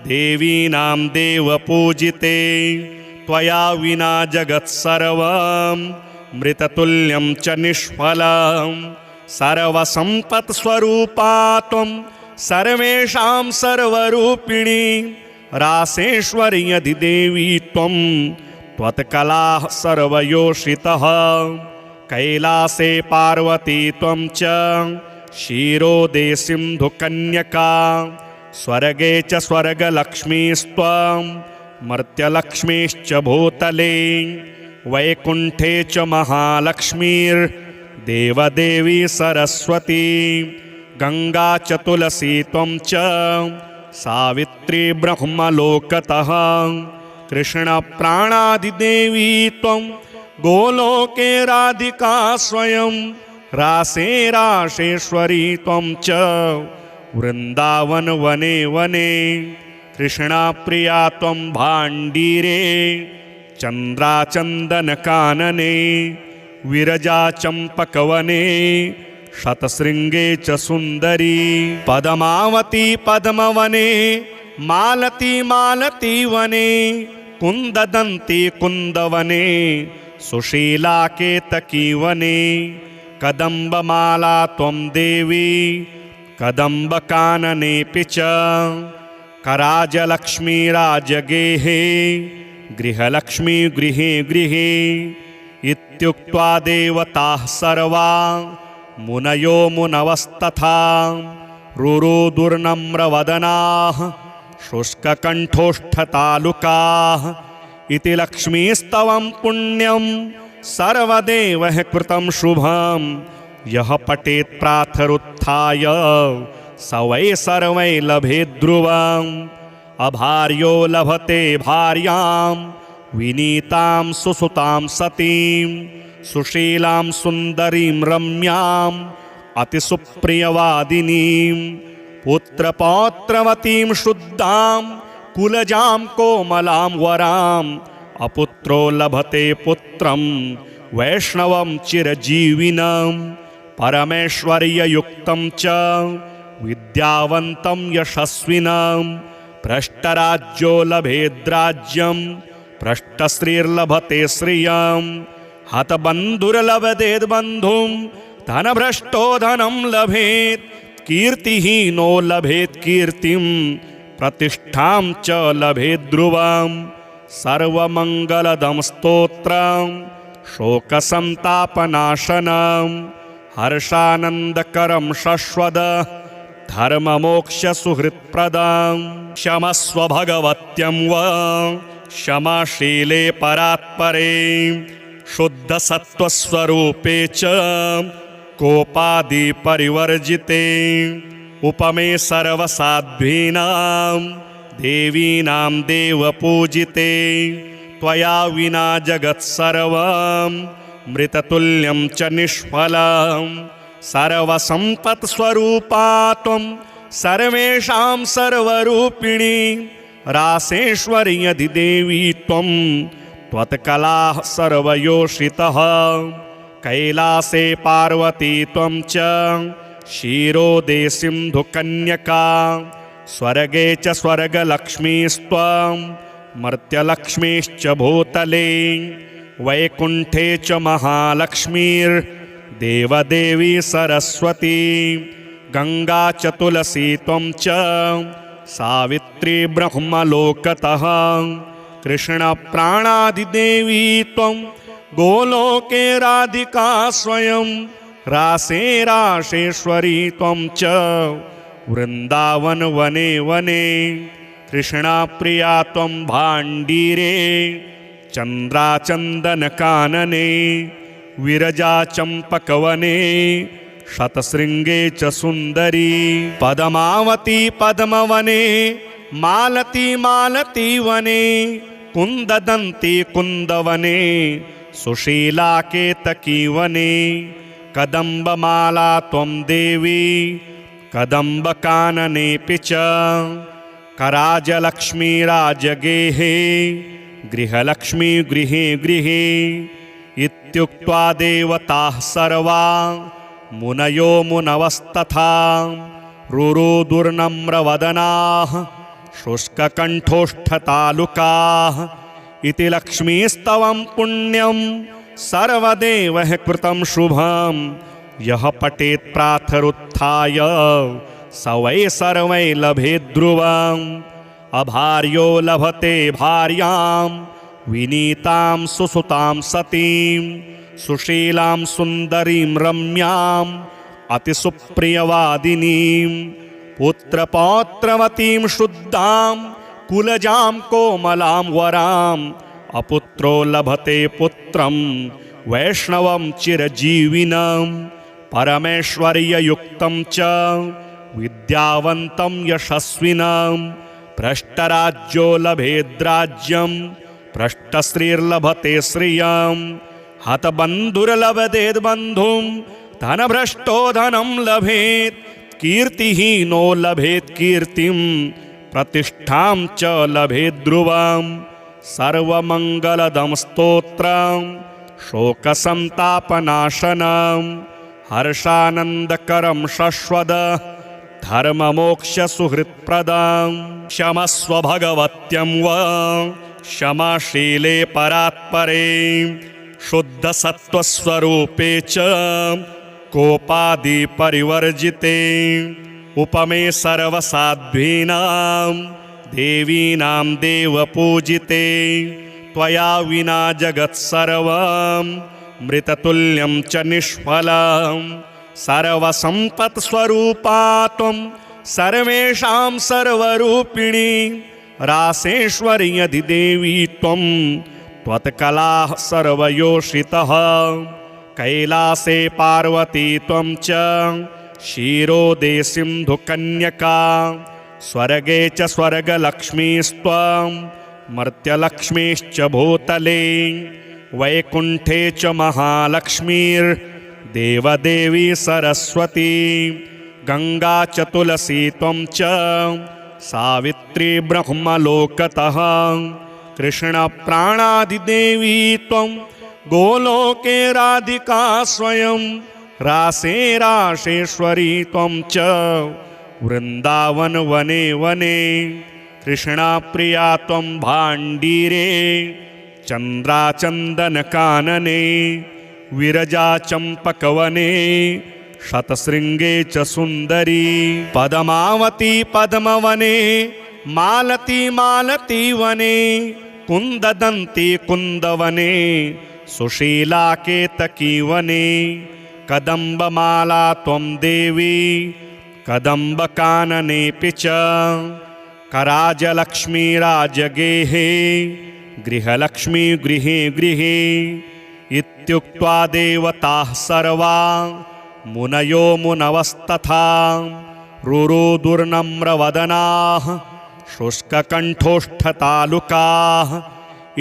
देवीनां देवपूजिते त्वया विना जगत्सर्वं मृततुल्यं च निष्फलं सर्वसम्पत्स्वरूपा त्वं सर्वेषां सर्वरूपिणी रासेश्वर्यधिदेवी त्वं त्वत्कलाः सर्वयोषितः कैलासे पार्वती त्वं च क्षीरोदे सिन्धुकन्यका स्वर्गे च स्वर्गलक्ष्मीस्त्वं मर्त्यलक्ष्मीश्च भूतले वैकुण्ठे च महालक्ष्मीर्देवदेवी सरस्वती गङ्गा च तुलसी त्वं च सावित्री ब्रह्मलोकतः कृष्णप्राणादिदेवी त्वं गोलोके राधिका स्वयं रासे रासेश्वरी त्वं च वृन्दावन वने वने कृष्णाप्रिया त्वं भाण्डीरे चन्द्राचन्दनकानने विरजा चम्पकवने शतशृङ्गे च सुन्दरी पद्मावती पद्मवने मालती मालती वने कुन्ददन्ती कुन्दवने सुशीला केतकी वने कदम्बमाला त्वं देवी कदम्बकाननेऽपि च कराजलक्ष्मी राजगेहे गृहलक्ष्मी गृहे गृहे इत्युक्त्वा देवताः सर्वा मुनयो मुनवस्तथा रुरुदुर्नम्रवदनाः शुष्ककण्ठोष्ठतालुकाः इति लक्ष्मीस्तवं पुण्यं सर्वदेवः कृतं शुभं यः पठेत् प्रातरुत्थाय स वै सर्वै लभेत् ध्रुवम् अभार्यो लभते भार्यां विनीतां सुसुतां सतीं सुशीलां सुन्दरीं रम्यां अतिसुप्रियवादिनीं पुत्रपौत्रवतीं शुद्धां कुलजां कोमलां वराम् अपुत्रो लभते पुत्रं वैष्णवं चिरजीविनं परमेश्वर्ययुक्तं च विद्यावन्तं यशस्विनं भ्रष्टराज्यो लभेद्राज्यं भ्रष्टश्रीर्लभते श्रियं हतबन्धुर्लभतेद्बन्धुं धनभ्रष्टो धनं लभेत् कीर्तिहीनो लभेत् कीर्तिं प्रतिष्ठां च लभेत् ध्रुवम् सर्वमङ्गलदं स्तोत्रं शोकसन्तापनाशनं हर्षानन्दकरं शश्वद धर्ममोक्षसुहृत्प्रदं क्षमस्व भगवत्यं वा क्षमाशीले परात्परे शुद्धसत्त्वस्वरूपे च कोपादिपरिवर्जिते उपमे सर्वसाध्वीनां देवीनां देवपूजिते त्वया विना जगत्सर्वं मृततुल्यं च निष्फलं सर्वसम्पत्स्वरूपा त्वं सर्वेषां सर्वरूपिणी रासेश्वर्यधिदेवी त्वं त्वत्कलाः सर्वयोषितः कैलासे पार्वती त्वं च क्षीरोदे सिन्धुकन्यका स्वर्गे च स्वर्गलक्ष्मीस्त्वं मर्त्यलक्ष्मीश्च भूतले वैकुण्ठे च महालक्ष्मीर्देवदेवी सरस्वती गङ्गा च तुलसी त्वं च सावित्री ब्रह्मलोकतः कृष्णप्राणादिदेवी त्वं गोलोके राधिका स्वयं रासे रासेश्वरी त्वं च वृन्दावन वने वने कृष्णाप्रिया त्वं भाण्डीरे चन्द्राचन्दनकानने विरजा चम्पकवने शतशृङ्गे च सुन्दरी पद्मावती पद्मवने मालती मालती वने कुन्ददन्ती कुन्दवने सुशीला केतकी वने कदम्बमाला त्वं देवी कदम्बकाननेऽपि च कराजलक्ष्मी राजगेहे गृहलक्ष्मी गृहे गृहे इत्युक्त्वा देवताः सर्वा मुनयो मुनवस्तथा रुरुदुर्नम्रवदनाः शुष्ककण्ठोष्ठतालुकाः इति लक्ष्मीस्तवं पुण्यं सर्वदेवः कृतं शुभं यः पठेत् प्रातरुत्थाय स वै सर्वै लभेत् ध्रुवम् अभार्यो लभते भार्यां विनीतां सुसुतां सतीं सुशीलां सुन्दरीं रम्याम् अतिसुप्रियवादिनीं पुत्रपौत्रवतीं शुद्धां कुलजां कोमलां वराम् अपुत्रो लभते पुत्रं वैष्णवं चिरजीविनं परमेश्वर्ययुक्तं च विद्यावन्तं यशस्विनं भ्रष्टराज्यो लभेद्राज्यं भ्रष्टश्रीर्लभते श्रियं हतबन्धुर्लभतेद्बन्धुं धनभ्रष्टो धनं लभेत् कीर्तिहीनो लभेत् कीर्तिं प्रतिष्ठां च लभेत् ध्रुवं सर्वमङ्गलदं स्तोत्रं शोकसन्तापनाशनं हर्षानन्दकरं शश्वद धर्ममोक्षसुहृत्प्रदं क्षमस्व भगवत्यं वा क्षमाशीले परात्परे शुद्धसत्त्वस्वरूपे च कोपादिपरिवर्जिते उपमे सर्वसाध्वीनां देवीनां देवपूजिते त्वया विना जगत्सर्वं मृततुल्यं च निष्फलं सर्वसम्पत्स्वरूपा त्वं सर्वेषां सर्वरूपिणी रासेश्वर्यधिदेवी त्वं त्वत्कलाः सर्वयोषितः कैलासे पार्वती त्वं च क्षीरोदे सिन्धुकन्यका स्वर्गे च स्वर्गलक्ष्मीस्त्वं मर्त्यलक्ष्मीश्च भूतले वैकुण्ठे च महालक्ष्मीर्देवदेवी सरस्वती गङ्गा च तुलसी त्वं च सावित्री ब्रह्मलोकतः कृष्णप्राणादिदेवी त्वं गोलोके राधिका स्वयं रासे राशेश्वरी त्वं च वृन्दावन वने वने कृष्णाप्रिया त्वं भाण्डीरे चन्द्राचन्दनकानने विरजाचम्पकवने शतशृङ्गे च सुन्दरी पद्मावती पद्मवने मालती मालती वने कुन्ददन्ती कुन्दवने सुशीला केतकी वने कदम्बमाला त्वं देवी कदम्बकाननेऽपि च कराजलक्ष्मी राजगेहे गृहलक्ष्मी गृहे गृहे इत्युक्त्वा देवताः सर्वा मुनयो मुनवस्तथा रुरुदुर्नम्रवदनाः शुष्ककण्ठोष्ठतालुकाः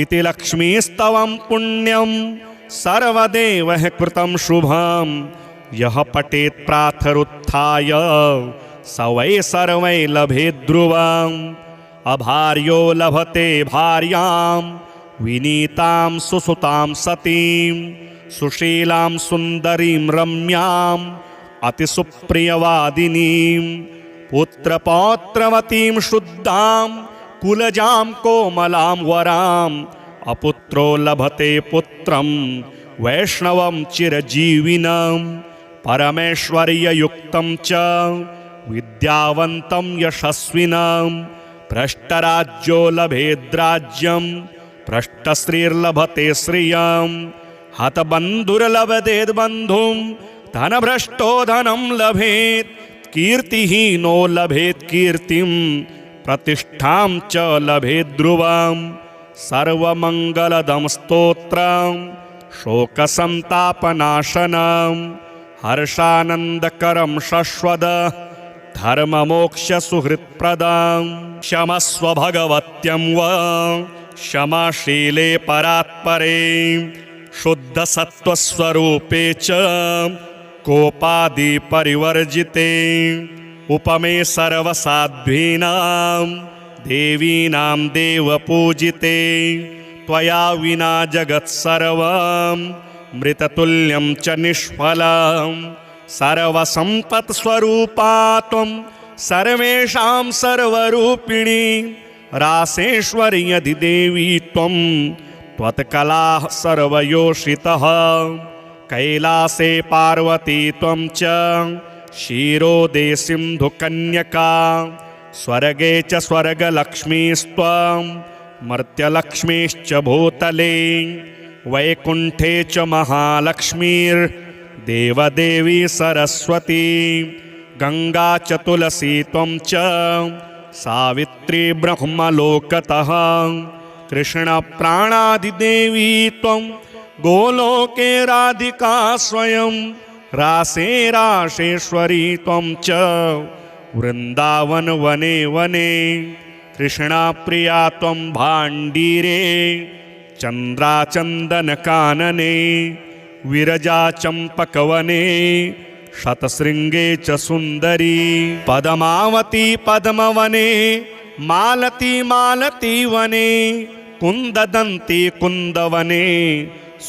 इति लक्ष्मीस्तवं पुण्यं सर्वदेवः कृतं शुभं यः पठेत् प्रातरुत्थाय स वै सर्वै लभेत् ध्रुवम् अभार्यो लभते भार्यां विनीतां सुसुतां सतीं सुशीलां सुन्दरीं रम्याम् अतिसुप्रियवादिनीं पुत्रपौत्रवतीं शुद्धां कुलजां कोमलां वराम् अपुत्रो लभते पुत्रं वैष्णवं चिरजीविनं परमेश्वर्ययुक्तं च विद्यावन्तं यशस्विनं भ्रष्टराज्यो लभेद्राज्यं भ्रष्टश्रीर्लभते श्रियं हतबन्धुर्लभतेद्बन्धुं धनभ्रष्टो धनं लभेत् कीर्तिहीनो लभेत् कीर्तिं प्रतिष्ठां च लभेत् ध्रुवं सर्वमङ्गलदं स्तोत्रं शोकसन्तापनाशनं हर्षानन्दकरं शश्वद धर्ममोक्षसुहृत्प्रदं क्षमस्व भगवत्यं वा क्षमाशीले परात्परे शुद्धसत्त्वस्वरूपे च कोपादिपरिवर्जिते उपमे सर्वसाध्वीनां देवीनां देवपूजिते त्वया विना जगत्सर्वं मृततुल्यं च निष्फलं सर्वसम्पत्स्वरूपा त्वं सर्वेषां सर्वरूपिणी रासेश्वर्यधिदेवी त्वं त्वत्कलाः सर्वयोषितः कैलासे पार्वती त्वं च क्षीरोदे सिन्धुकन्यका स्वर्गे च स्वर्गलक्ष्मीस्त्वं मर्त्यलक्ष्मीश्च भूतले वैकुण्ठे च महालक्ष्मीर्देवदेवी सरस्वती गङ्गा च तुलसी त्वं च सावित्री ब्रह्मलोकतः कृष्णप्राणादिदेवी त्वं गोलोके राधिका स्वयं रासे राशेश्वरी त्वं च वृन्दावन वने वने कृष्णाप्रिया त्वं भाण्डीरे चन्द्राचन्दनकानने विरजा चम्पकवने शतशृङ्गे च सुन्दरी पद्मावती पद्मवने मालती मालती वने कुन्ददन्ती कुन्दवने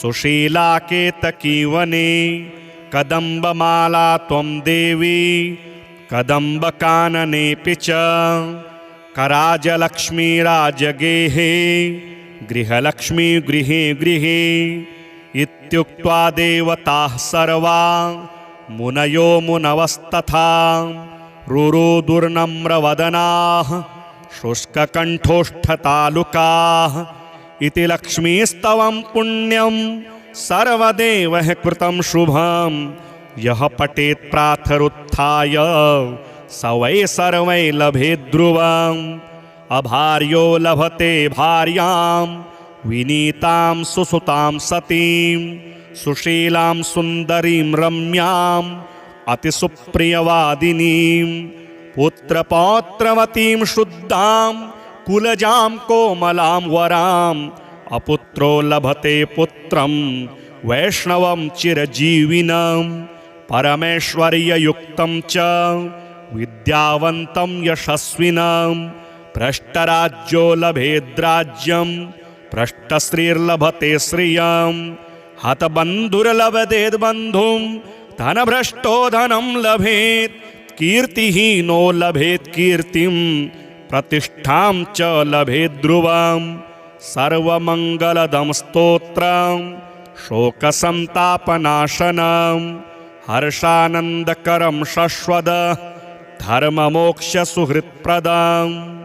सुशीला केतकी वने कदम्बमाला त्वं देवी कदम्बकाननेऽपि च कराजलक्ष्मीराजगेहे गृहलक्ष्मी गृहे गृहे इत्युक्त्वा देवताः सर्वा मुनयो मुनवस्तथा रुरुदुर्नम्रवदनाः शुष्ककण्ठोष्ठतालुकाः इति लक्ष्मीस्तवं पुण्यं सर्वदेवः कृतं शुभं यः पठेत् प्रातरुत्थाय स वै सर्वै लभेत् ध्रुवम् अभार्यो लभते भार्यां विनीतां सुसुतां सतीं सुशीलां सुन्दरीं रम्यां अतिसुप्रियवादिनीं पुत्रपौत्रवतीं शुद्धां कुलजां कोमलां वराम् अपुत्रो लभते पुत्रं वैष्णवं चिरजीविनं परमेश्वर्ययुक्तं च विद्यावन्तं यशस्विनं भ्रष्टराज्यो लभेद्राज्यं भ्रष्टश्रीर्लभते श्रियं हतबन्धुर्लभतेद्बन्धुं धनभ्रष्टो धनं लभेत् कीर्तिहीनो लभेत् कीर्तिं प्रतिष्ठां च लभेत् ध्रुवम् सर्वमङ्गलदं स्तोत्रं शोकसन्तापनाशनं हर्षानन्दकरं शश्वद धर्ममोक्षसुहृत्प्रदम्